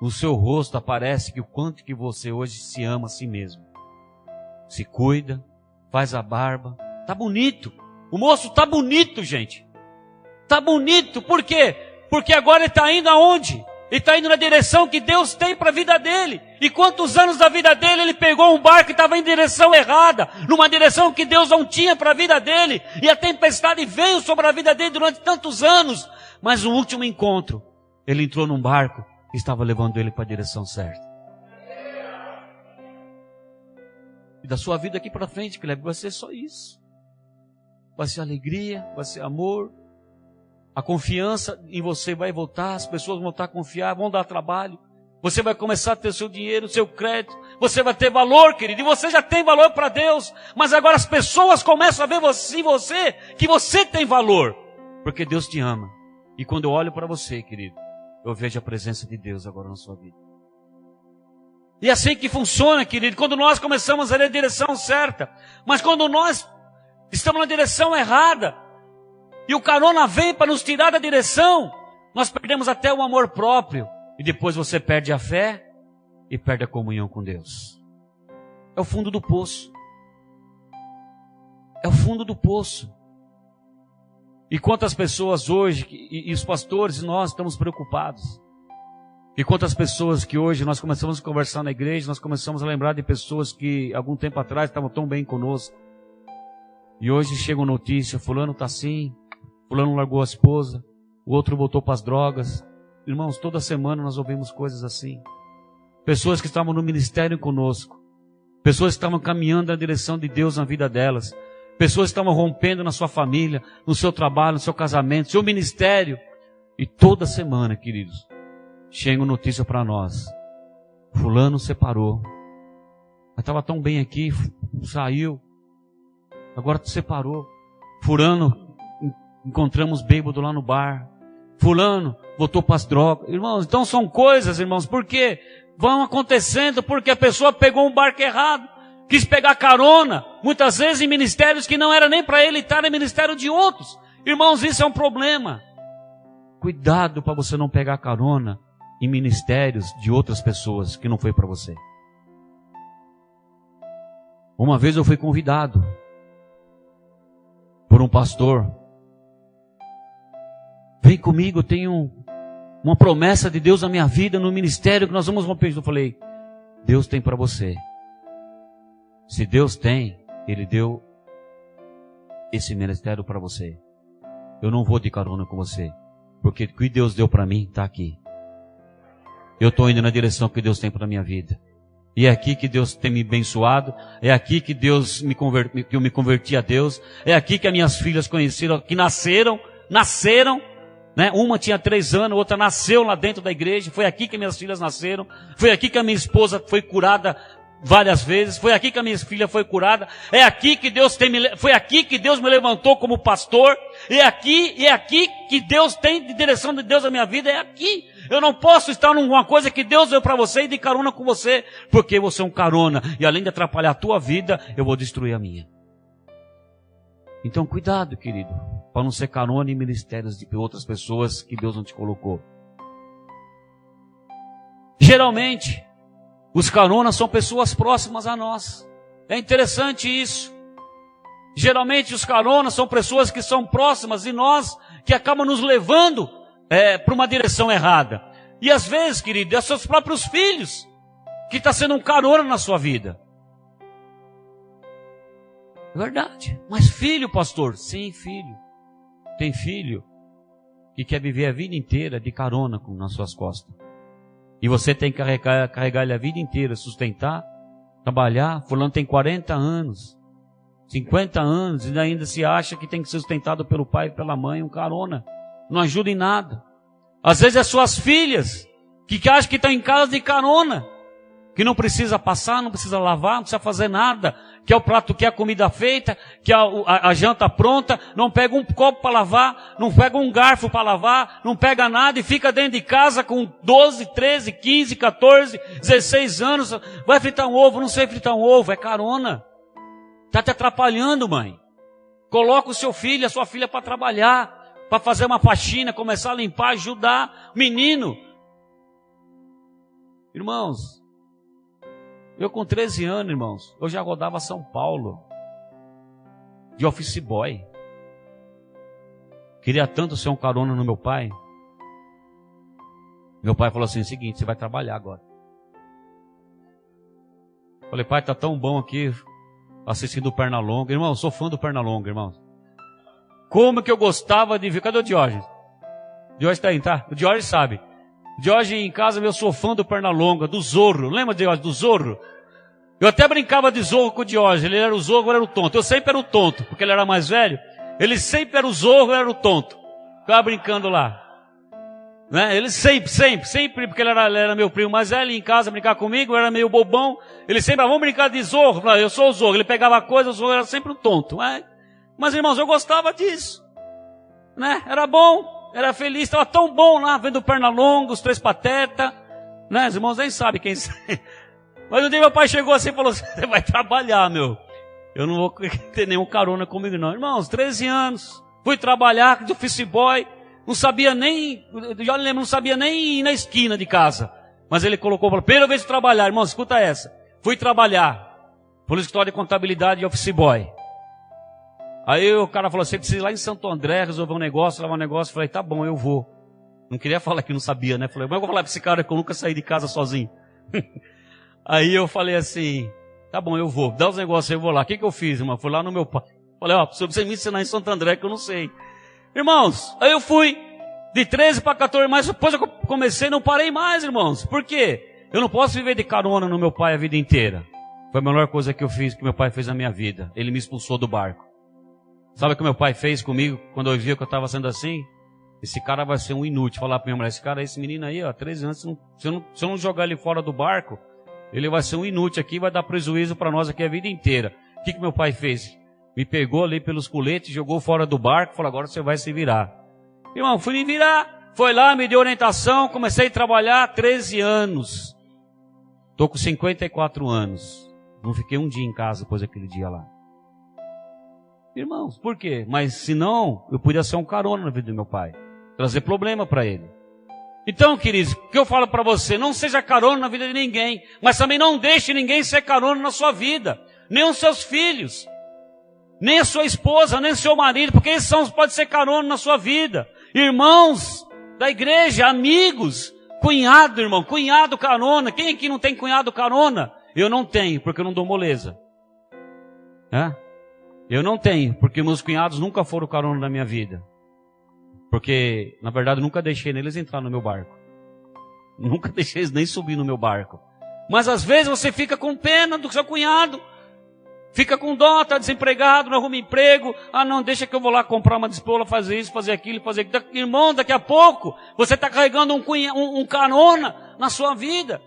No seu rosto aparece que o quanto que você hoje se ama a si mesmo. Se cuida, faz a barba, tá bonito. O moço tá bonito, gente. Tá bonito, por quê? Porque agora ele está indo aonde? Ele está indo na direção que Deus tem para a vida dele. E quantos anos da vida dele ele pegou um barco e estava em direção errada, numa direção que Deus não tinha para a vida dele. E a tempestade veio sobre a vida dele durante tantos anos. Mas no último encontro, ele entrou num barco que estava levando ele para a direção certa. E da sua vida aqui para frente, Kleber, vai ser só isso. Vai ser alegria, vai ser amor. A confiança em você vai voltar, as pessoas vão voltar a confiar, vão dar trabalho. Você vai começar a ter seu dinheiro, seu crédito. Você vai ter valor, querido, e você já tem valor para Deus. Mas agora as pessoas começam a ver em você que você tem valor. Porque Deus te ama. E quando eu olho para você, querido, eu vejo a presença de Deus agora na sua vida. E é assim que funciona, querido, quando nós começamos a ir na direção certa. Mas quando nós estamos na direção errada, e o carona vem para nos tirar da direção, nós perdemos até o amor próprio. E depois você perde a fé e perde a comunhão com Deus. É o fundo do poço. É o fundo do poço. E quantas pessoas hoje, e os pastores e nós estamos preocupados. E quantas pessoas que hoje nós começamos a conversar na igreja, nós começamos a lembrar de pessoas que algum tempo atrás estavam tão bem conosco. E hoje chegam notícias, fulano está assim, fulano largou a esposa, o outro voltou para as drogas. Irmãos, toda semana nós ouvimos coisas assim. Pessoas que estavam no ministério conosco, pessoas que estavam caminhando na direção de Deus na vida delas, pessoas que estavam rompendo na sua família, no seu trabalho, no seu casamento, no seu ministério. E toda semana, queridos, chega notícia para nós. Fulano separou. Mas estava tão bem aqui, saiu. Agora tu separou. Fulano, encontramos bêbado lá no bar. Fulano, voltou para as drogas. Irmãos, então são coisas, irmãos, porque vão acontecendo, porque a pessoa pegou um barco errado. Quis pegar carona, muitas vezes em ministérios que não era nem para ele estar, no ministério de outros. Irmãos, isso é um problema. cuidado para você não pegar carona em ministérios de outras pessoas que não foi para você. Uma vez eu fui convidado por um pastor. Vem comigo, eu tenho uma promessa de Deus na minha vida, no ministério que nós vamos romper. Eu falei, Deus tem para você. Se Deus tem, Ele deu esse ministério para você. Eu não vou de carona com você, porque o que Deus deu para mim está aqui. Eu estou indo na direção que Deus tem para a minha vida. E é aqui que Deus tem me abençoado. É aqui que que eu me converti a Deus. É aqui que as minhas filhas conheceram, que nasceram, né? Uma tinha 3 anos, outra nasceu lá dentro da igreja. Foi aqui que minhas filhas nasceram. Foi aqui que a minha esposa foi curada várias vezes. Foi aqui que a minha filha foi curada. É aqui que foi aqui que Deus me levantou como pastor. É aqui que Deus tem de direção de Deus na minha vida. É aqui. Eu não posso estar numa coisa que Deus deu para você e de carona com você, porque você é um carona. E além de atrapalhar a tua vida, eu vou destruir a minha. Então cuidado, querido, para não ser carona em ministérios de outras pessoas que Deus não te colocou. Geralmente, os caronas são pessoas próximas a nós. É interessante isso. Geralmente os caronas são pessoas que são próximas de nós, que acabam nos levando para uma direção errada. E às vezes, querido, é seus próprios filhos que está sendo um carona na sua vida. É verdade. Mas filho, pastor? Sim, filho. Tem filho que quer viver a vida inteira de carona nas suas costas. E você tem que carregar ele a vida inteira, sustentar, trabalhar. Fulano tem 40 anos, 50 anos, e ainda se acha que tem que ser sustentado pelo pai e pela mãe, um carona. Não ajuda em nada. Às vezes é suas filhas que acham que estão em casa de carona, que não precisa passar, não precisa lavar, não precisa fazer nada, que é o prato, que é a comida feita, que é a janta pronta, não pega um copo para lavar, não pega um garfo para lavar, não pega nada e fica dentro de casa com 12, 13, 15, 14, 16 anos, vai fritar um ovo, não sei fritar um ovo, é carona. Está te atrapalhando, mãe. Coloca o seu filho, a sua filha para trabalhar, para fazer uma faxina, começar a limpar, ajudar. Menino. Irmãos, eu com 13 anos, irmãos, eu já rodava São Paulo, de office boy. Queria tanto ser um carona no meu pai. Meu pai falou assim, o seguinte, você vai trabalhar agora. Falei, pai, tá tão bom aqui, assistindo o Pernalonga. Irmão, eu sou fã do Pernalonga, irmãos. Como que eu gostava de ver. Cadê o Diógenes? O Diógenes está aí, tá? O Diógenes sabe. O Diógenes em casa, eu sou fã do Pernalonga, do Zorro. Lembra, Diógenes, do Zorro? Eu até brincava de Zorro com o Diógenes. Ele era o Zorro, eu era o tonto. Eu sempre era o tonto, porque ele era mais velho. Ele sempre era o Zorro, eu era o tonto. Ficava brincando lá. Né? Ele sempre, porque ele era meu primo mais velho, ia em casa brincar comigo, eu era meio bobão. Ele sempre, vamos brincar de Zorro. Eu sou o Zorro. Ele pegava a coisa, o Zorro era sempre o tonto. Mas, irmãos, eu gostava disso. Né? Era bom, era feliz, estava tão bom lá, vendo o Pernalonga, os Três Patetas. Né? Os irmãos nem sabem quem são. Mas um dia meu pai chegou assim e falou, você vai trabalhar, meu. Eu não vou ter nenhum carona comigo, não. Irmãos, 13 anos, fui trabalhar de office boy, não sabia nem, já lembro, não sabia nem ir na esquina de casa. Mas ele colocou, falou, primeira vez de trabalhar, irmãos, escuta essa. Fui trabalhar, por escritório de contabilidade de office boy. Aí o cara falou, você precisa ir lá em Santo André resolver um negócio, lavar um negócio. Falei, tá bom, eu vou. Não queria falar que não sabia, né? Falei, mas eu vou falar pra esse cara que eu nunca saí de casa sozinho. Aí eu falei assim, tá bom, eu vou. Dá os negócios aí, eu vou lá. O que eu fiz, irmão? Fui lá no meu pai. Falei, você me ensinar em Santo André que eu não sei. Irmãos, aí eu fui de 13 para 14, mas depois eu comecei, não parei mais, irmãos. Por quê? Eu não posso viver de carona no meu pai a vida inteira. Foi a melhor coisa que eu fiz, que meu pai fez na minha vida. Ele me expulsou do barco. Sabe o que meu pai fez comigo quando eu via que eu estava sendo assim? Esse cara vai ser um inútil. Falar para minha mulher, esse menino aí, ó, 13 anos, se eu não jogar ele fora do barco, ele vai ser um inútil aqui, vai dar prejuízo para nós aqui a vida inteira. O que meu pai fez? Me pegou ali pelos coletes, jogou fora do barco, falou, agora você vai se virar. Irmão, fui me virar. Foi lá, me deu orientação, comecei a trabalhar 13 anos. Estou com 54 anos. Não fiquei um dia em casa depois daquele dia lá. Irmãos, por quê? Mas se não, eu podia ser um carona na vida do meu pai. trazer problema para ele. Então, queridos, o que eu falo para você? Não seja carona na vida de ninguém, mas também não deixe ninguém ser carona na sua vida, nem os seus filhos, nem a sua esposa, nem o seu marido, porque eles podem ser carona na sua vida. Irmãos da igreja, amigos, cunhado, irmão, cunhado carona. Quem aqui não tem cunhado carona? Eu não tenho, porque eu não dou moleza. Eu não tenho, porque meus cunhados nunca foram carona na minha vida. Porque, na verdade, eu nunca deixei eles entrar no meu barco. Nunca deixei eles nem subir no meu barco. Mas às vezes você fica com pena do seu cunhado. Fica com dó, está desempregado, não arruma emprego. Ah, não, deixa que eu vou lá comprar uma despola, fazer isso, fazer aquilo, fazer aquilo. Irmão, daqui a pouco você está carregando um carona na sua vida.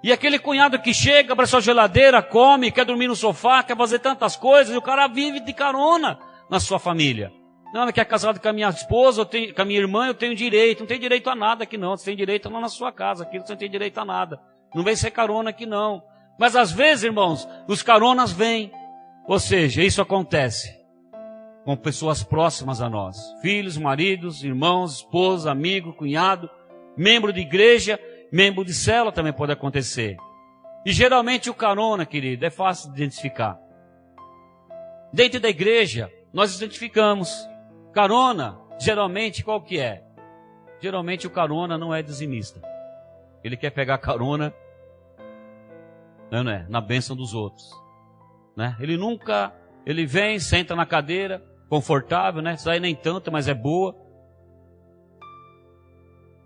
E aquele cunhado que chega, abre sua geladeira, come, quer dormir no sofá, quer fazer tantas coisas, e o cara vive de carona na sua família. Não, que é casado com a minha esposa, com a minha irmã, eu tenho direito. Não tem direito a nada aqui não. Você tem direito não na sua casa, aqui você não tem direito a nada. Não vem ser carona aqui não. Mas às vezes, irmãos, os caronas vêm. Ou seja, isso acontece com pessoas próximas a nós. Filhos, maridos, irmãos, esposa, amigo, cunhado, membro de igreja, membro de célula também pode acontecer. E geralmente o carona, querido, é fácil de identificar. Dentro da igreja, nós identificamos. Carona, geralmente, qual que é? Geralmente o carona não é dizimista. Ele quer pegar carona, não é, na bênção dos outros. Né? Ele vem, senta na cadeira, confortável, né? Sai nem tanto, mas é boa.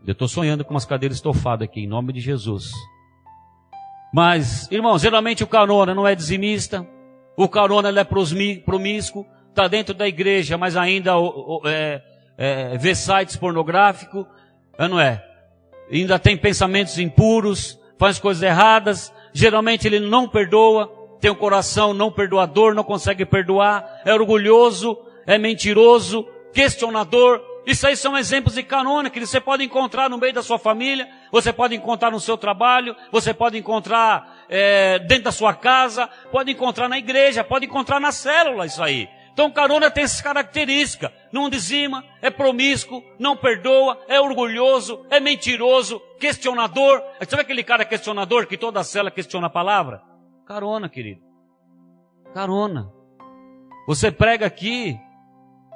Eu estou sonhando com umas cadeiras estofadas aqui, em nome de Jesus. Mas, irmãos, geralmente o carona não é dizimista. O carona ele é promíscuo. Está dentro da igreja, mas ainda vê sites pornográficos, não é? Ainda tem pensamentos impuros, faz coisas erradas. Geralmente ele não perdoa, tem um coração não perdoador, não consegue perdoar, é orgulhoso, é mentiroso, questionador. Isso aí são exemplos de carona que você pode encontrar no meio da sua família, você pode encontrar no seu trabalho, você pode encontrar dentro da sua casa, pode encontrar na igreja, pode encontrar na célula isso aí. Então carona tem essas características, não dizima, é promíscuo, não perdoa, é orgulhoso, é mentiroso, questionador. Sabe aquele cara questionador que toda a célula questiona a palavra? Carona, querido. Carona. Você prega aqui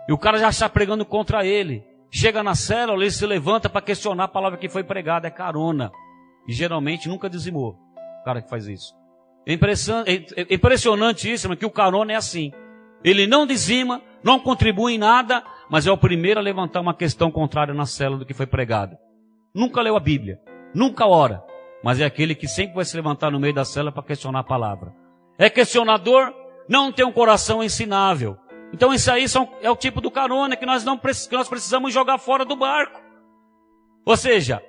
e o cara já está pregando contra ele. Chega na célula, ele se levanta para questionar a palavra que foi pregada, é carona. E geralmente nunca dizimou o cara que faz isso. É impressionante isso, mas que o carona é assim. Ele não dizima, não contribui em nada, mas é o primeiro a levantar uma questão contrária na célula do que foi pregado. Nunca leu a Bíblia, nunca ora, mas é aquele que sempre vai se levantar no meio da célula para questionar a palavra. É questionador, não tem um coração ensinável. Então isso aí é o tipo do carona que nós precisamos jogar fora do barco. Ou seja,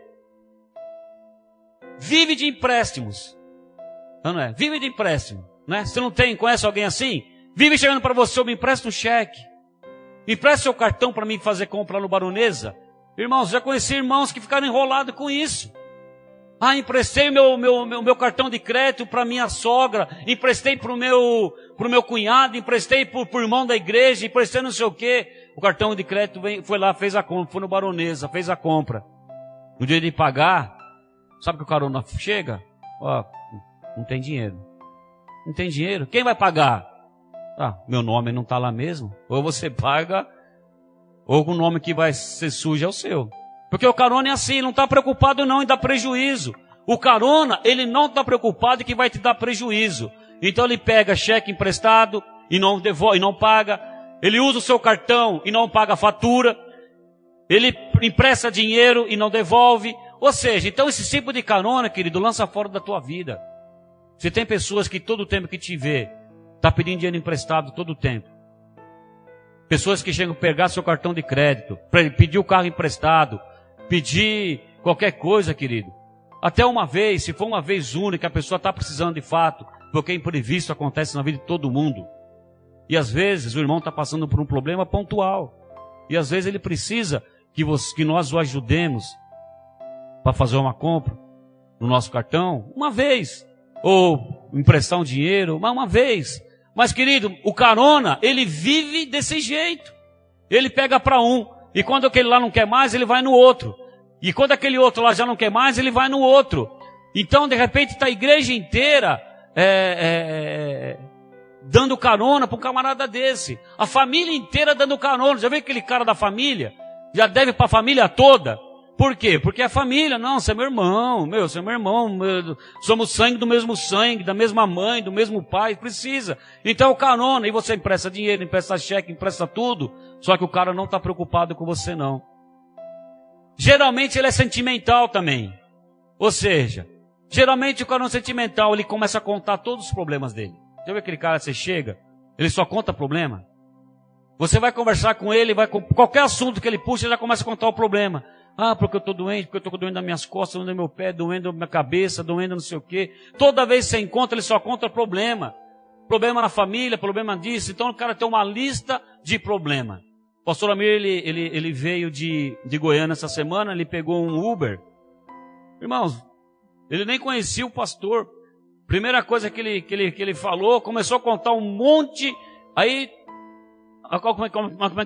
vive de empréstimos. Não é? Vive de empréstimo. Né? Você não conhece alguém assim? Vive chegando para você, me empresta um cheque. Me empresta seu cartão para mim fazer compra no Baronesa. Irmãos, já conheci irmãos que ficaram enrolados com isso. Ah, emprestei meu cartão de crédito para minha sogra, emprestei para o meu cunhado, emprestei para o irmão da igreja, emprestei não sei o quê. O cartão de crédito foi lá, fez a compra, foi no Baronesa, fez a compra. No dia de pagar, sabe que o carona chega? Ó, não tem dinheiro. Não tem dinheiro? Quem vai pagar? Ah, meu nome não está lá mesmo. Ou você paga, ou o nome que vai ser sujo é o seu. Porque o carona é assim, não está preocupado não em dar prejuízo. O carona, ele não está preocupado em que vai te dar prejuízo. Então ele pega cheque emprestado e não devolve, e não paga. Ele usa o seu cartão e não paga a fatura. Ele empresta dinheiro e não devolve. Ou seja, então esse tipo de carona, querido, lança fora da tua vida. Você tem pessoas que todo tempo que te vê, está pedindo dinheiro emprestado todo o tempo. Pessoas que chegam a pegar seu cartão de crédito, pedir o carro emprestado, pedir qualquer coisa, querido. Até uma vez, se for uma vez única, a pessoa está precisando de fato, porque imprevisto acontece na vida de todo mundo. E às vezes o irmão está passando por um problema pontual. E às vezes ele precisa que nós o ajudemos para fazer uma compra no nosso cartão, uma vez. Ou emprestar um dinheiro, uma vez. Mas, querido, o carona, ele vive desse jeito. Ele pega para um E quando aquele lá não quer mais, ele vai no outro. E quando aquele outro lá já não quer mais, ele vai no outro. Então, de repente, está a igreja inteira dando carona para um camarada desse. A família inteira dando carona. Já viu aquele cara da família? Já deve para a família toda. Por quê? Porque a família, não, você é meu irmão, você é meu irmão, somos sangue do mesmo sangue, da mesma mãe, do mesmo pai, precisa. Então o carona, e você empresta dinheiro, empresta cheque, empresta tudo, só que o cara não está preocupado com você não. Geralmente ele é sentimental também. Ou seja, geralmente o carona sentimental, ele começa a contar todos os problemas dele. Já viu aquele cara que você chega, ele só conta problema? Você vai conversar com ele, vai com qualquer assunto que ele puxa, ele já começa a contar o problema. Ah, porque eu estou doente, porque eu estou doendo nas minhas costas, doendo no meu pé, doendo na minha cabeça, doendo não sei o quê. Toda vez que você encontra, ele só conta problema. Problema na família, problema disso. Então o cara tem uma lista de problemas. O pastor Amir, ele veio de Goiânia essa semana, ele pegou um Uber. Irmãos, ele nem conhecia o pastor. Primeira coisa que ele falou, começou a contar um monte. Aí, como é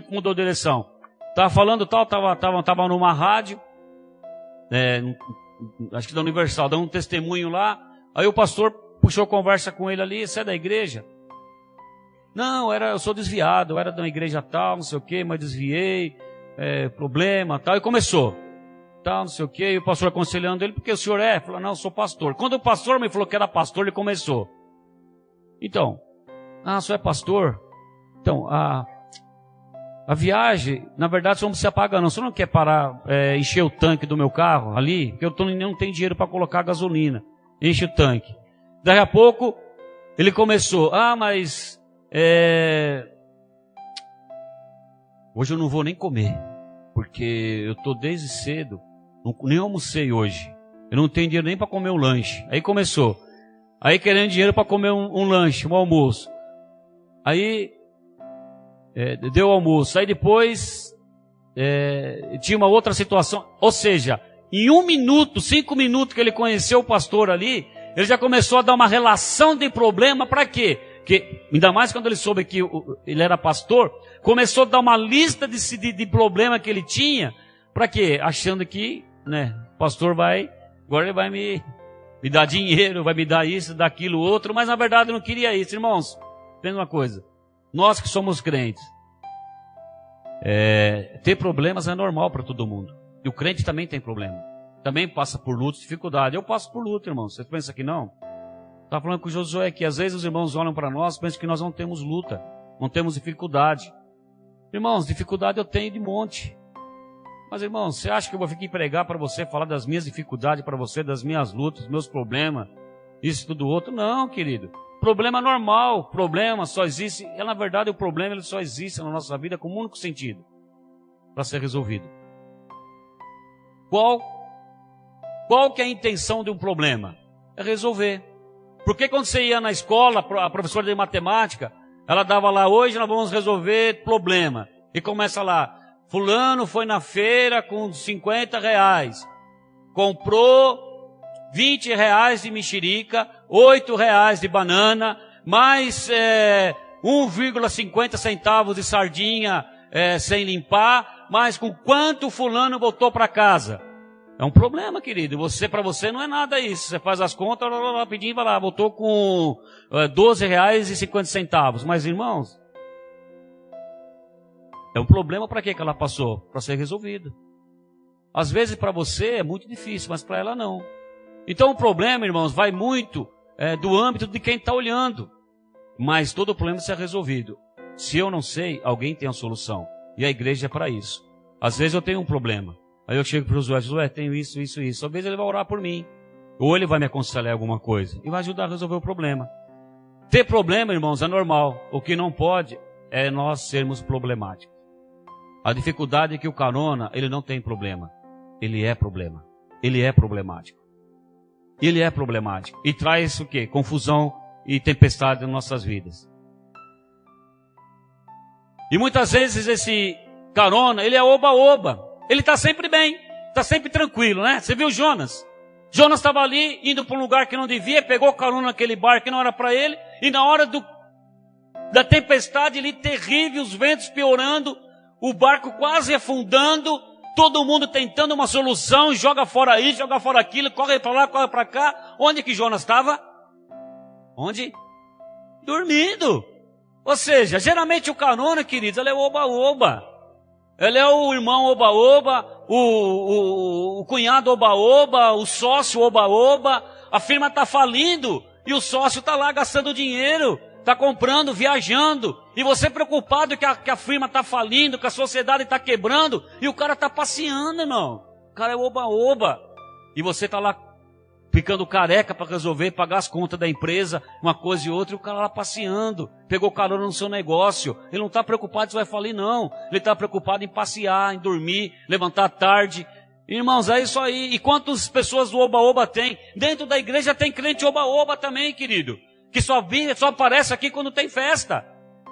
que mudou a direção? Estava falando tal, estava numa rádio, acho que da Universal, dando um testemunho lá. Aí o pastor puxou conversa com ele ali, você é da igreja? Não, eu sou desviado, eu era de uma igreja tal, não sei o que, mas desviei, problema tal. E começou, tal, não sei o que, e o pastor aconselhando ele, porque o senhor é? Falou, não, eu sou pastor. Quando o pastor me falou que era pastor, ele começou. Então, o senhor é pastor? Então, a viagem, na verdade, você não precisa pagar não. Você não quer parar, encher o tanque do meu carro ali? Porque eu não tenho dinheiro para colocar gasolina. Enche o tanque. Daí a pouco, ele começou. Mas hoje eu não vou nem comer. Porque eu estou desde cedo, nem almocei hoje. Eu não tenho dinheiro nem para comer um lanche. Aí começou. Aí querendo dinheiro para comer um lanche, um almoço. Aí deu almoço. Aí depois tinha uma outra situação. Ou seja, em 1 minuto, 5 minutos que ele conheceu o pastor ali, ele já começou a dar uma relação de problema. Para quê? Porque, ainda mais quando ele soube que ele era pastor, começou a dar uma lista de problema que ele tinha. Para quê? Achando que o pastor agora ele vai me dar dinheiro, vai me dar isso, daquilo, outro. Mas na verdade eu não queria isso. Irmãos, entenda uma coisa. Nós que somos crentes, ter problemas é normal para todo mundo. E o crente também tem problema. Também passa por luta, dificuldade. Eu passo por luta, irmãos. Você pensa que não? Estava falando com o Josué que às vezes os irmãos olham para nós e pensam que nós não temos luta, não temos dificuldade. Irmãos, dificuldade eu tenho de monte. Mas irmãos, você acha que eu vou ficar pregar para você, falar das minhas dificuldades para você, das minhas lutas, dos meus problemas, isso e tudo outro? Não, querido. Problema normal, problema só existe, na verdade o problema ele só existe na nossa vida com um único sentido, para ser resolvido. Qual que é a intenção de um problema? É resolver. Porque quando você ia na escola, a professora de matemática, ela dava lá, hoje nós vamos resolver problema. E começa lá, fulano foi na feira com 50 reais, comprou 20 reais de mexerica, 8 reais de banana, mais 1,50 centavos de sardinha sem limpar, mas com quanto fulano voltou para casa? É um problema, querido. Para você não é nada isso. Você faz as contas, rapidinho, vai lá, voltou com 12 reais e 50 centavos. Mas, irmãos, é um problema para que ela passou? Para ser resolvido. Às vezes para você é muito difícil, mas para ela não. Então o problema, irmãos, vai muito do âmbito de quem está olhando. Mas todo o problema será resolvido. Se eu não sei, alguém tem a solução. E a igreja é para isso. Às vezes eu tenho um problema. Aí eu chego para o Josué, tenho isso. Às vezes ele vai orar por mim. Ou ele vai me aconselhar alguma coisa. E vai ajudar a resolver o problema. Ter problema, irmãos, é normal. O que não pode é nós sermos problemáticos. A dificuldade é que o carona, ele não tem problema. Ele é problema. Ele é problemático. Ele é problemático. E traz o quê? Confusão e tempestade nas nossas vidas. E muitas vezes esse carona, ele é oba-oba. Ele está sempre bem, está sempre tranquilo, né? Você viu Jonas? Jonas estava ali, indo para um lugar que não devia, pegou carona naquele barco que não era para ele, e na hora da tempestade ali terrível, os ventos piorando, o barco quase afundando, todo mundo tentando uma solução, joga fora isso, joga fora aquilo, corre para lá, corre para cá. Onde que Jonas estava? Onde? Dormindo. Ou seja, geralmente o carona, queridos, ele é o oba-oba. Ele é o irmão oba-oba, o cunhado oba-oba, o sócio oba-oba. A firma está falindo e o sócio está lá gastando dinheiro, está comprando, viajando. E você preocupado que a firma está falindo, que a sociedade está quebrando. E o cara está passeando, irmão. O cara é oba-oba. E você está lá ficando careca para resolver, pagar as contas da empresa, uma coisa e outra, e o cara lá passeando, pegou carona no seu negócio. Ele não está preocupado se vai falir, não. Ele está preocupado em passear, em dormir, levantar tarde. Irmãos, é isso aí. E quantas pessoas do oba-oba tem? Dentro da igreja tem crente oba-oba também, querido. Que só aparece aqui quando tem festa.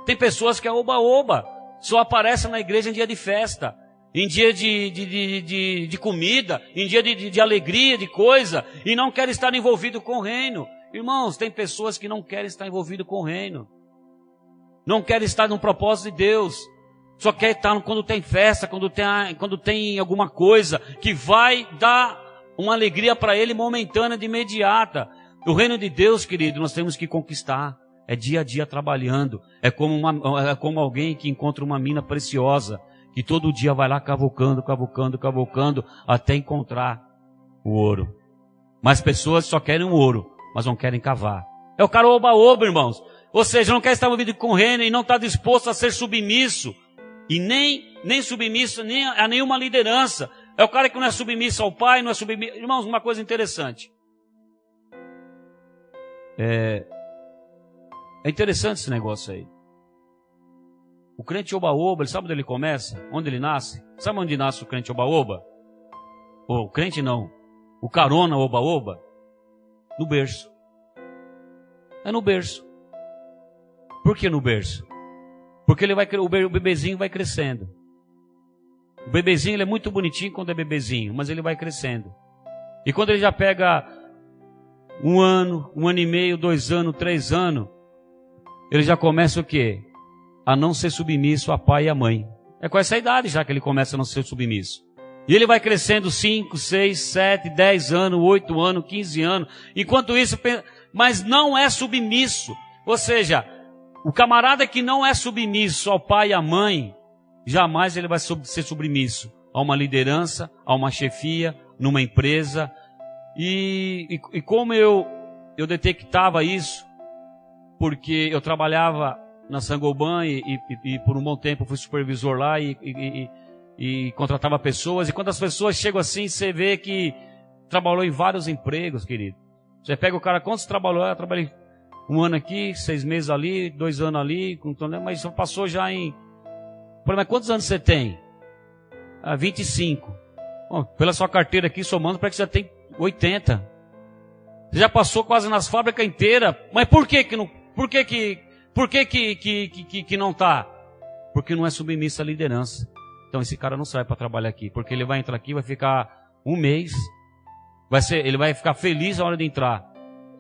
Tem pessoas que é oba-oba, só aparece na igreja em dia de festa. Em dia de comida, em dia de alegria, de coisa, e não quer estar envolvido com o reino. Irmãos, tem pessoas que não querem estar envolvido com o reino. Não querem estar no propósito de Deus. Só quer estar quando tem festa, quando tem alguma coisa que vai dar uma alegria para ele momentânea, de imediata. O reino de Deus, querido, nós temos que conquistar. É dia a dia trabalhando. É como alguém que encontra uma mina preciosa, que todo dia vai lá cavucando, até encontrar o ouro. Mas pessoas só querem o ouro, mas não querem cavar. É o cara oba-oba, irmãos. Ou seja, não quer estar envolvido com o reino e não está disposto a ser submisso. E nem submisso a nenhuma liderança. É o cara que não é submisso ao pai, não é submisso... Irmãos, uma coisa interessante. É interessante esse negócio aí. O crente oba-oba, ele sabe onde ele começa? Onde ele nasce? Sabe onde nasce o crente oba-oba? O crente não. O carona oba-oba? No berço. É no berço. Por que no berço? Porque o bebezinho vai crescendo. O bebezinho ele é muito bonitinho quando é bebezinho, mas ele vai crescendo. E quando ele já pega 1 ano, 1 ano e meio, 2 anos, 3 anos, ele já começa o quê? A não ser submisso a pai e a mãe. É com essa idade já que ele começa a não ser submisso. E ele vai crescendo 5, 6, 7, 10 anos, 8 anos, 15 anos. Enquanto isso, mas não é submisso. Ou seja, o camarada que não é submisso ao pai e à mãe, jamais ele vai ser submisso a uma liderança, a uma chefia, numa empresa. E como eu detectava isso, porque eu trabalhava na Sangoban e por um bom tempo fui supervisor lá e contratava pessoas. E quando as pessoas chegam assim, você vê que trabalhou em vários empregos, querido. Você pega o cara, quantos trabalhou? Eu trabalhei 1 ano aqui, 6 meses ali, 2 anos ali, mas só passou já em... Mas quantos anos você tem? 25. Bom, pela sua carteira aqui, somando, parece que já tem 80. Você já passou quase nas fábricas inteiras. Mas por que que não... Por que não está? Porque não é submisso à liderança. Então esse cara não sai para trabalhar aqui. Porque ele vai entrar aqui, vai ficar 1 mês. Ele vai ficar feliz na hora de entrar.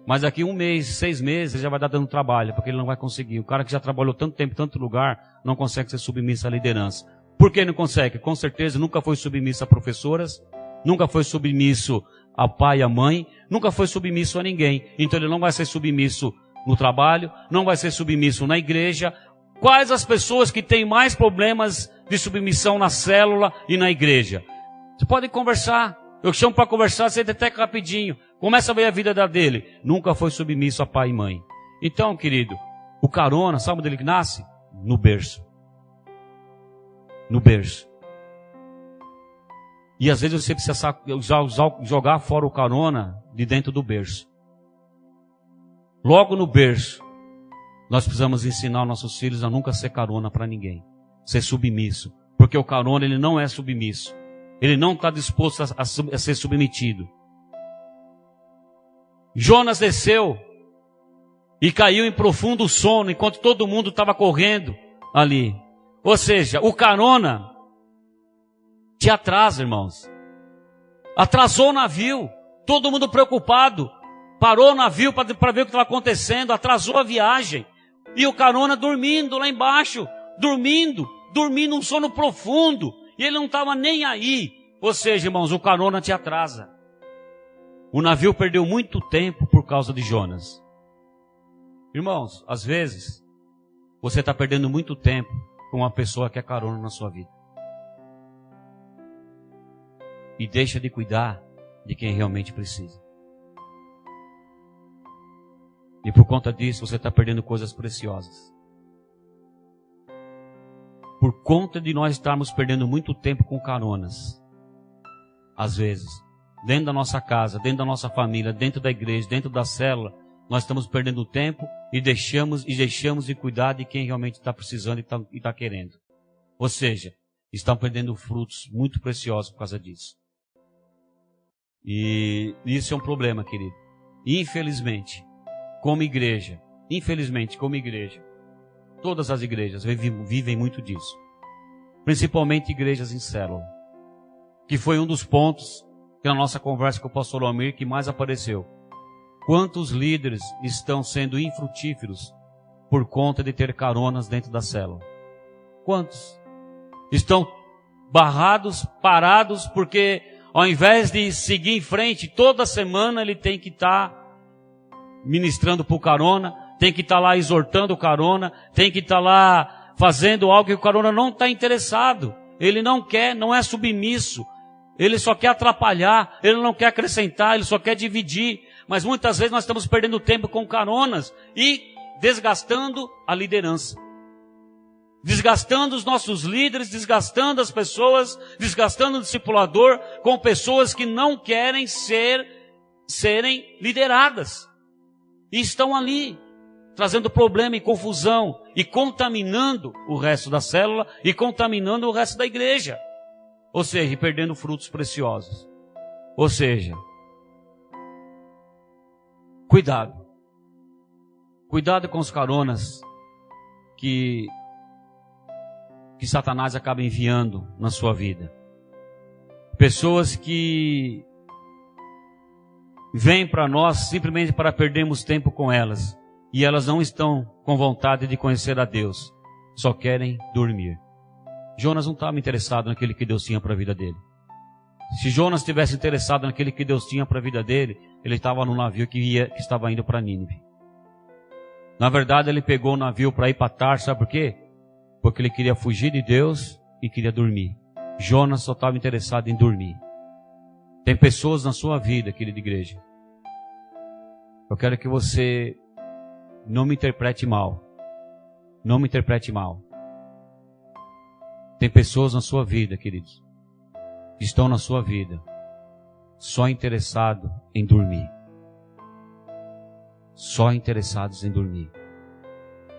Mas daqui 1 mês, 6 meses, ele já vai dar dando trabalho. Porque ele não vai conseguir. O cara que já trabalhou tanto tempo, em tanto lugar, não consegue ser submisso à liderança. Por que não consegue? Com certeza nunca foi submisso a professoras. Nunca foi submisso a pai e a mãe. Nunca foi submisso a ninguém. Então ele não vai ser submisso no trabalho, não vai ser submisso na igreja. Quais as pessoas que têm mais problemas de submissão na célula e na igreja? Você pode conversar. Eu chamo para conversar, você detecta rapidinho. Começa a ver a vida dele. Nunca foi submisso a pai e mãe. Então, querido, o carona, sabe onde ele nasce? No berço. No berço. E às vezes você precisa jogar fora o carona de dentro do berço. Logo no berço, nós precisamos ensinar os nossos filhos a nunca ser carona para ninguém. Ser submisso. Porque o carona, ele não é submisso. Ele não está disposto a ser submetido. Jonas desceu e caiu em profundo sono enquanto todo mundo estava correndo ali. Ou seja, o carona te atrasa, irmãos. Atrasou o navio. Todo mundo preocupado. Parou o navio para ver o que estava acontecendo, atrasou a viagem. E o carona dormindo lá embaixo, dormindo. dormindo um sono profundo. E ele não estava nem aí. Ou seja, irmãos, o carona te atrasa. O navio perdeu muito tempo por causa de Jonas. Irmãos, às vezes, você está perdendo muito tempo com uma pessoa que é carona na sua vida. E deixa de cuidar de quem realmente precisa. E por conta disso, você está perdendo coisas preciosas. Por conta de nós estarmos perdendo muito tempo com caronas. Às vezes, dentro da nossa casa, dentro da nossa família, dentro da igreja, dentro da célula, nós estamos perdendo tempo e deixamos de cuidar de quem realmente está precisando e está querendo. Ou seja, estão perdendo frutos muito preciosos por causa disso. E isso é um problema, querido. Infelizmente, como igreja, todas as igrejas vivem muito disso. Principalmente igrejas em célula. Que foi um dos pontos que na nossa conversa com o pastor Almir que mais apareceu. Quantos líderes estão sendo infrutíferos por conta de ter caronas dentro da célula? Quantos? Estão barrados, parados, porque ao invés de seguir em frente, toda semana ele tem que estar ministrando por carona, tem que estar lá exortando o carona, tem que estar lá fazendo algo que o carona não está interessado. Ele não quer, não é submisso. Ele só quer atrapalhar, ele não quer acrescentar, ele só quer dividir. Mas muitas vezes nós estamos perdendo tempo com caronas e desgastando a liderança. Desgastando os nossos líderes, desgastando as pessoas, desgastando o discipulador com pessoas que não querem serem lideradas. E estão ali, trazendo problema e confusão e contaminando o resto da célula e contaminando o resto da igreja. Ou seja, perdendo frutos preciosos. Ou seja, cuidado. Cuidado com os caronas que Satanás acaba enviando na sua vida. Pessoas que vêm para nós simplesmente para perdermos tempo com elas. E elas não estão com vontade de conhecer a Deus. Só querem dormir. Jonas não estava interessado naquele que Deus tinha para a vida dele. Se Jonas estivesse interessado naquele que Deus tinha para a vida dele, ele estava no navio que estava indo para Nínive. Na verdade, ele pegou o navio para ir para Tarso, sabe por quê? Porque ele queria fugir de Deus e queria dormir. Jonas só estava interessado em dormir. Tem pessoas na sua vida, querida igreja. Eu quero que você não me interprete mal. Não me interprete mal. Tem pessoas na sua vida, queridos, que estão na sua vida só interessados em dormir. Só interessados em dormir.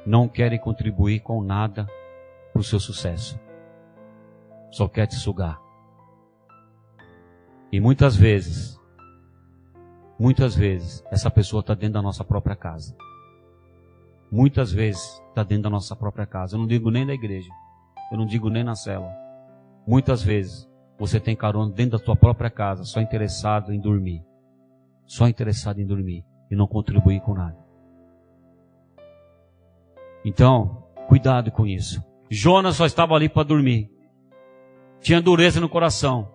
Não querem contribuir com nada para o seu sucesso. Só quer te sugar. E muitas vezes, essa pessoa está dentro da nossa própria casa. Muitas vezes está dentro da nossa própria casa. Eu não digo nem da igreja. Eu não digo nem na célula. Muitas vezes você tem carona dentro da sua própria casa, só interessado em dormir. Só interessado em dormir e não contribuir com nada. Então, cuidado com isso. Jonas só estava ali para dormir. Tinha dureza no coração.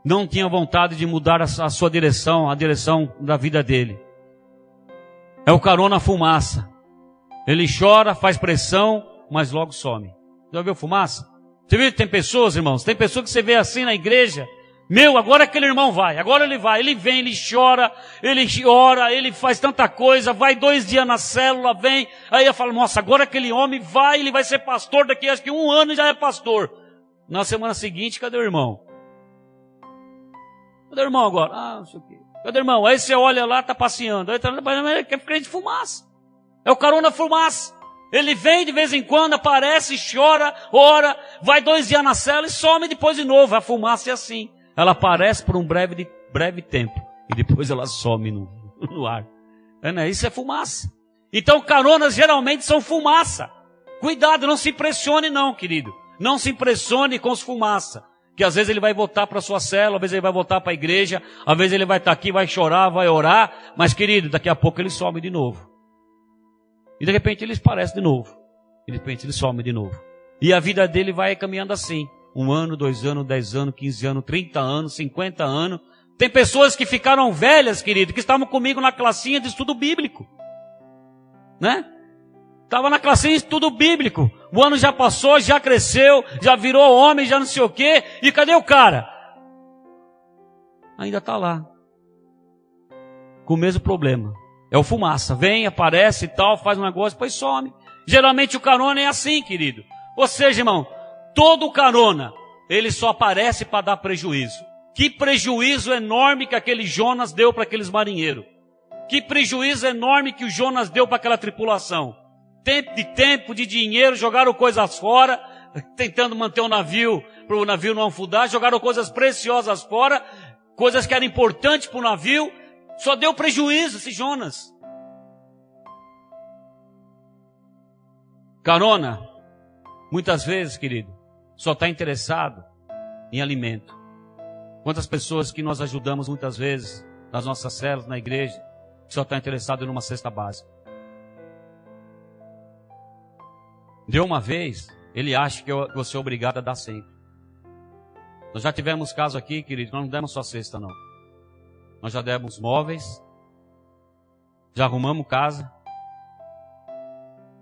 Não tinha vontade de mudar a sua direção, a direção da vida dele. É o carona fumaça. Ele chora, faz pressão, mas logo some. Já viu fumaça? Você viu que tem pessoas, irmãos? Tem pessoas que você vê assim na igreja. Meu, agora aquele irmão vai. Agora ele vai. Ele vem, ele chora, ele ora, ele faz tanta coisa. Vai 2 dias na célula, vem. Aí eu falo, nossa, agora aquele homem vai, ele vai ser pastor daqui, acho que 1 ano já é pastor. Na semana seguinte, cadê o irmão? Cadê o irmão agora? Ah, não sei o quê. Cadê o irmão? Aí você olha lá, tá passeando. Aí ele quer ficar de fumaça. É o carona fumaça. Ele vem de vez em quando, aparece, chora, ora, vai 2 dias na cela e some depois de novo. A fumaça é assim. Ela aparece por um breve tempo e depois ela some no ar. Isso é fumaça. Então caronas geralmente são fumaça. Cuidado, não se impressione não, querido. Não se impressione com os fumaça. Que às vezes ele vai voltar para a sua célula, às vezes ele vai voltar para a igreja, às vezes ele vai estar aqui, vai chorar, vai orar. Mas querido, daqui a pouco ele some de novo. E de repente eles aparecem de novo. E de repente eles somem de novo. E a vida dele vai caminhando assim. 1 ano, 2 anos, 10 anos, 15 anos, 30 anos, 50 anos. Tem pessoas que ficaram velhas, querido, que estavam comigo na classinha de estudo bíblico. Né? Estava na classinha de estudo bíblico. O ano já passou, já cresceu, já virou homem, já não sei o quê. E cadê o cara? Ainda está lá. Com o mesmo problema. É o fumaça. Vem, aparece e tal, faz um negócio, depois some. Geralmente o carona é assim, querido. Ou seja, irmão, todo carona, ele só aparece para dar prejuízo. Que prejuízo enorme que aquele Jonas deu para aqueles marinheiros. Que prejuízo enorme que o Jonas deu para aquela tripulação. Tempo, de dinheiro, jogaram coisas fora, tentando manter o navio, para o navio não afundar, jogaram coisas preciosas fora, coisas que eram importantes para o navio, só deu prejuízo esse Jonas. Carona, muitas vezes, querido, só está interessado em alimento. Quantas pessoas que nós ajudamos muitas vezes, nas nossas células, na igreja, que só está interessado numa cesta básica. Deu uma vez, ele acha que você é obrigado a dar sempre. Nós já tivemos caso aqui, querido, nós não demos só cesta, não. Nós já demos móveis, já arrumamos casa,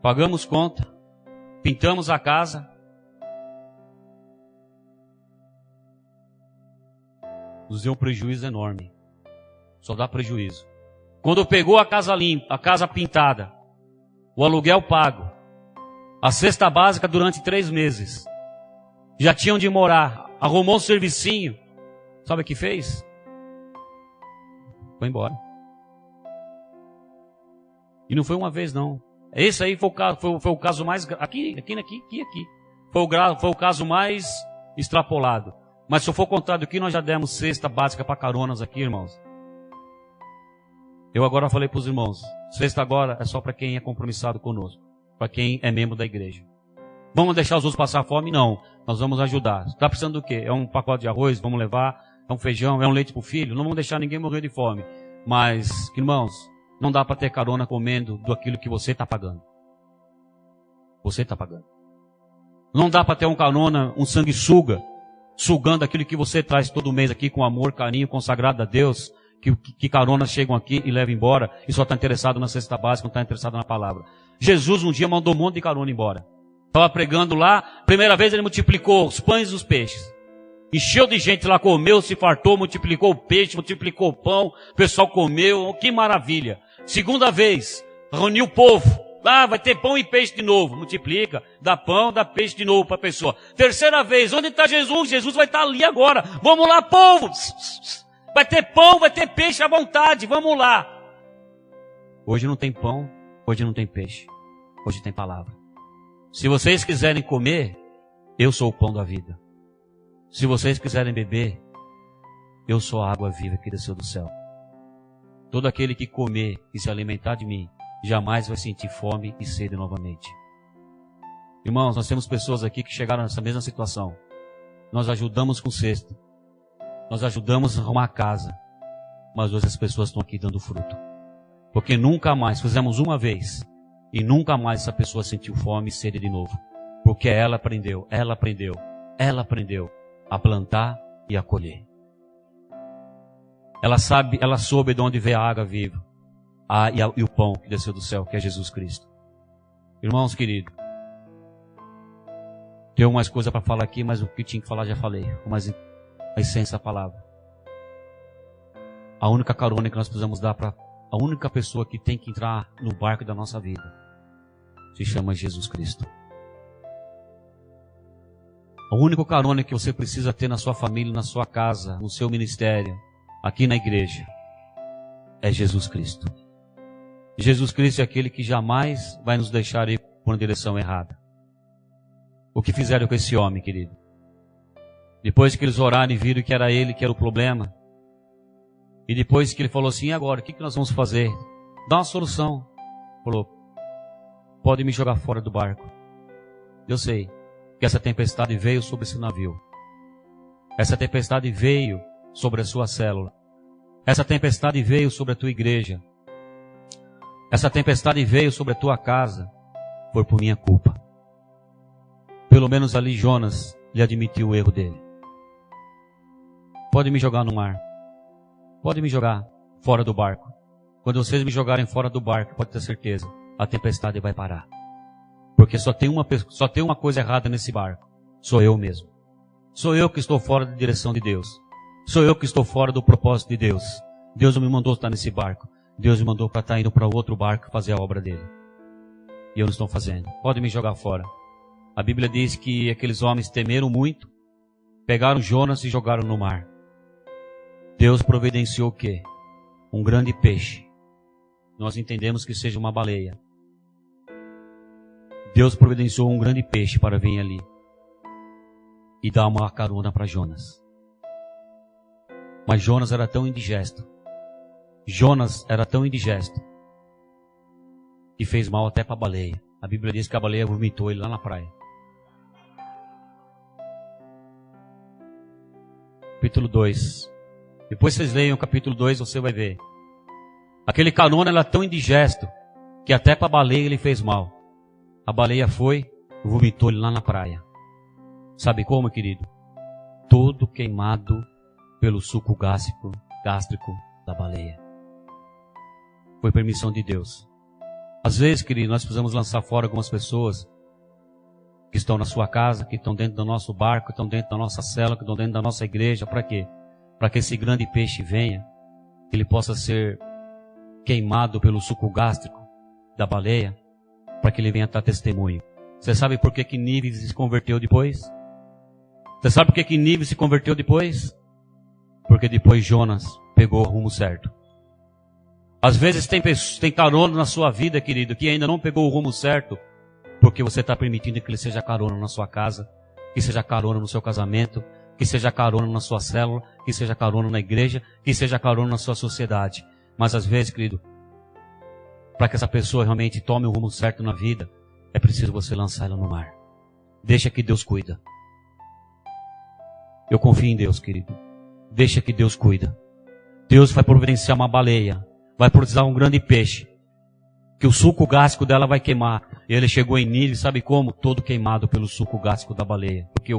pagamos conta, pintamos a casa. Nos deu um prejuízo enorme. Só dá prejuízo. Quando pegou a casa limpa, a casa pintada, o aluguel pago, a cesta básica durante 3 meses, já tinham de morar, arrumou um servicinho, sabe o que fez? Foi embora. E não foi uma vez, não. Esse aí foi o caso mais... Aqui. Foi o caso mais extrapolado. Mas se eu for contar do que nós já demos cesta básica para caronas aqui, irmãos. Eu agora falei para os irmãos, cesta agora é só para quem é compromissado conosco. Para quem é membro da igreja. Vamos deixar os outros passar fome? Não. Nós vamos ajudar. Está precisando do quê? É um pacote de arroz? Vamos levar. É um feijão? É um leite para o filho? Não vamos deixar ninguém morrer de fome. Mas, irmãos, não dá para ter carona comendo do aquilo que você está pagando. Você está pagando. Não dá para ter um carona, um sanguessuga, sugando aquilo que você traz todo mês aqui com amor, carinho, consagrado a Deus. Que caronas chegam aqui e levam embora e só está interessado na cesta básica, não está interessado na palavra. Jesus um dia mandou um monte de carona embora. Estava pregando lá, primeira vez ele multiplicou os pães e os peixes. Encheu de gente lá, comeu, se fartou, multiplicou o peixe, multiplicou o pão, o pessoal comeu, que maravilha. Segunda vez, reuniu o povo. Vai ter pão e peixe de novo. Multiplica, dá pão, dá peixe de novo para a pessoa. Terceira vez, onde está Jesus? Jesus vai estar ali agora. Vamos lá, povo. Vai ter pão, vai ter peixe à vontade, vamos lá. Hoje não tem pão, hoje não tem peixe, hoje tem palavra. Se vocês quiserem comer, eu sou o pão da vida. Se vocês quiserem beber, eu sou a água viva que desceu do céu. Todo aquele que comer e se alimentar de mim, jamais vai sentir fome e sede novamente. Irmãos, nós temos pessoas aqui que chegaram nessa mesma situação. Nós ajudamos com cesta. Nós ajudamos a arrumar a casa, mas hoje as pessoas estão aqui dando fruto. Porque nunca mais, fizemos uma vez, e nunca mais essa pessoa sentiu fome e sede de novo. Porque ela aprendeu a plantar e a colher. Ela soube de onde veio a água viva, e o pão que desceu do céu, que é Jesus Cristo. Irmãos queridos, tenho mais coisa para falar aqui, mas o que tinha que falar já falei. Mas a essência da palavra. A única carona que nós precisamos dar para a única pessoa que tem que entrar no barco da nossa vida se chama Jesus Cristo. O único carona que você precisa ter na sua família, na sua casa, no seu ministério, aqui na igreja, é Jesus Cristo. Jesus Cristo é aquele que jamais vai nos deixar ir por uma direção errada. O que fizeram com esse homem, querido? Depois que eles oraram e viram que era ele que era o problema, e depois que ele falou assim, e agora, o que nós vamos fazer? Dá uma solução. Falou, pode me jogar fora do barco. Eu sei que essa tempestade veio sobre esse navio. Essa tempestade veio sobre a sua célula. Essa tempestade veio sobre a tua igreja. Essa tempestade veio sobre a tua casa. Foi por minha culpa. Pelo menos ali Jonas lhe admitiu o erro dele. Pode me jogar no mar. Pode me jogar fora do barco. Quando vocês me jogarem fora do barco, pode ter certeza, a tempestade vai parar. Porque só tem uma coisa errada nesse barco. Sou eu mesmo. Sou eu que estou fora da direção de Deus. Sou eu que estou fora do propósito de Deus. Deus não me mandou estar nesse barco. Deus me mandou para estar indo para outro barco fazer a obra dele. E eu não estou fazendo. Pode me jogar fora. A Bíblia diz que aqueles homens temeram muito, pegaram Jonas e jogaram no mar. Deus providenciou o quê? Um grande peixe. Nós entendemos que seja uma baleia. Deus providenciou um grande peixe para vir ali e dar uma carona para Jonas. Mas Jonas era tão indigesto. Jonas era tão indigesto e fez mal até para a baleia. A Bíblia diz que a baleia vomitou ele lá na praia. Capítulo 2. Depois vocês leiam o capítulo 2, você vai ver. Aquele carona era tão indigesto que até para a baleia ele fez mal. A baleia foi e vomitou ele lá na praia. Sabe como, querido? Todo queimado pelo suco gástrico da baleia. Foi permissão de Deus. Às vezes, querido, nós precisamos lançar fora algumas pessoas que estão na sua casa, que estão dentro do nosso barco, que estão dentro da nossa cela, que estão dentro da nossa igreja. Para quê? Para que esse grande peixe venha, que ele possa ser queimado pelo suco gástrico da baleia, para que ele venha dar testemunho. Você sabe por que Nínive se converteu depois? Você sabe por que Nínive se converteu depois? Porque depois Jonas pegou o rumo certo. Às vezes tem carona na sua vida, querido, que ainda não pegou o rumo certo, porque você está permitindo que ele seja carona na sua casa, que seja carona no seu casamento, que seja carona na sua célula, que seja carona na igreja, que seja carona na sua sociedade. Mas às vezes, querido, para que essa pessoa realmente tome o rumo certo na vida, é preciso você lançar ela no mar. Deixa que Deus cuida. Eu confio em Deus, querido. Deixa que Deus cuida. Deus vai providenciar uma baleia, vai produzir um grande peixe, que o suco gástrico dela vai queimar. E ele chegou em Nínive, sabe como? Todo queimado pelo suco gástrico da baleia. Porque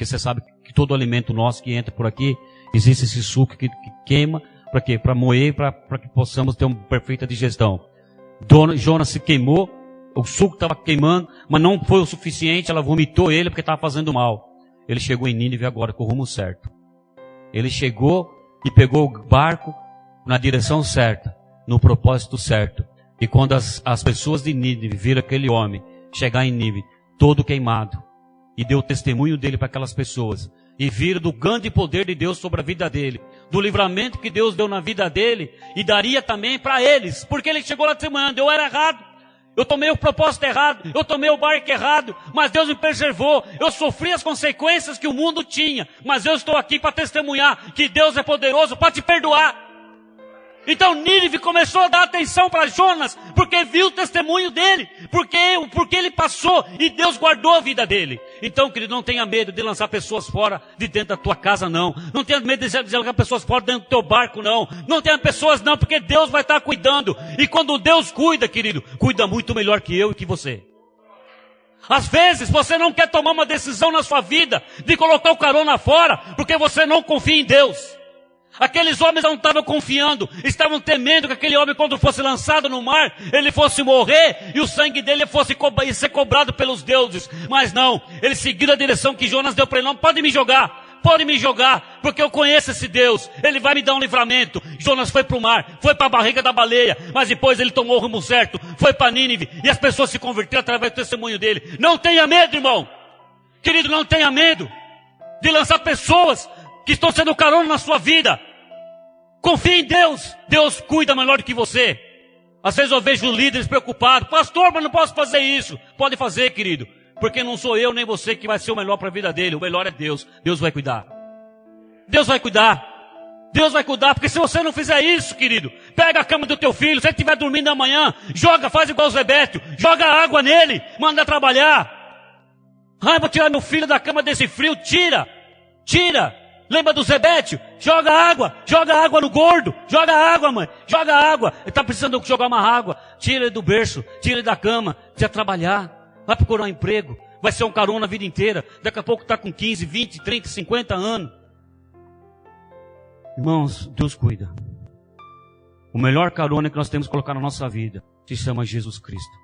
você sabe que todo alimento nosso que entra por aqui, existe esse suco que queima. Para quê? Para moer, para que possamos ter uma perfeita digestão. Jonas se queimou, o suco estava queimando, mas não foi o suficiente, ela vomitou ele porque estava fazendo mal. Ele chegou em Nínive agora com o rumo certo. Ele chegou e pegou o barco na direção certa, no propósito certo. E quando as pessoas de Nínive viram aquele homem chegar em Nínive todo queimado, e deu testemunho dele para aquelas pessoas, e viram do grande poder de Deus sobre a vida dele, do livramento que Deus deu na vida dele, e daria também para eles, porque ele chegou lá testemunhando: eu era errado, eu tomei o propósito errado, eu tomei o barco errado, mas Deus me preservou, eu sofri as consequências que o mundo tinha, mas eu estou aqui para testemunhar que Deus é poderoso para te perdoar. Então Nínive começou a dar atenção para Jonas, porque viu o testemunho dele, porque ele passou e Deus guardou a vida dele. Então, querido, não tenha medo de lançar pessoas fora de dentro da tua casa, não. Não tenha medo de lançar pessoas fora dentro do teu barco, não. Não tenha pessoas, não, porque Deus vai estar cuidando. E quando Deus cuida, querido, cuida muito melhor que eu e que você. Às vezes você não quer tomar uma decisão na sua vida de colocar o carona fora, porque você não confia em Deus. Aqueles homens não estavam confiando, estavam temendo que aquele homem, quando fosse lançado no mar, ele fosse morrer e o sangue dele fosse ser cobrado pelos deuses. Mas não, eles seguiram a direção que Jonas deu para ele: não, pode me jogar, porque eu conheço esse Deus, ele vai me dar um livramento. Jonas foi para o mar, foi para a barriga da baleia, mas depois ele tomou o rumo certo, foi para Nínive, e as pessoas se converteram através do testemunho dele. Não tenha medo, irmão, querido, não tenha medo de lançar pessoas que estão sendo carona na sua vida. Confie em Deus. Deus cuida melhor do que você. Às vezes eu vejo líderes preocupados: pastor, mas não posso fazer isso. Pode fazer, querido, porque não sou eu nem você que vai ser o melhor para a vida dele. O melhor é Deus. Deus vai cuidar. Deus vai cuidar. Deus vai cuidar, porque se você não fizer isso, querido, pega a cama do teu filho, se ele estiver dormindo amanhã, joga, faz igual o Zebétio, joga água nele, manda trabalhar. Ai, vou tirar meu filho da cama desse frio. Tira. Lembra do Zebétio? Joga água no gordo. Joga água, mãe. Joga água. Ele está precisando jogar uma água. Tira ele do berço, tira ele da cama. Precisa trabalhar. Vai procurar um emprego. Vai ser um carona a vida inteira. Daqui a pouco está com 15, 20, 30, 50 anos. Irmãos, Deus cuida. O melhor carona que nós temos que colocar na nossa vida se chama Jesus Cristo.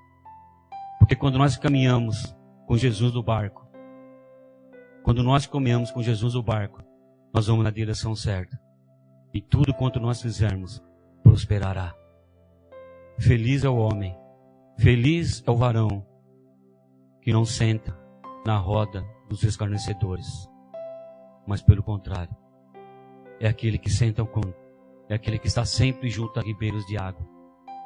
Porque quando nós caminhamos com Jesus no barco, quando nós caminhamos com Jesus no barco, nós vamos na direção certa. E tudo quanto nós fizermos, prosperará. Feliz é o homem, feliz é o varão, que não senta na roda dos escarnecedores. Mas pelo contrário, é aquele que senta é aquele que está sempre junto a ribeiros de água.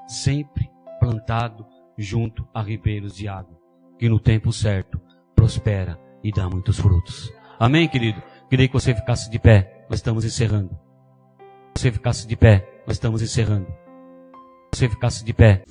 Sempre plantado junto a ribeiros de água. Que no tempo certo prospera e dá muitos frutos. Amém, querido? Queria que você ficasse de pé. Nós estamos encerrando. Você ficasse de pé. Nós estamos encerrando. Você ficasse de pé.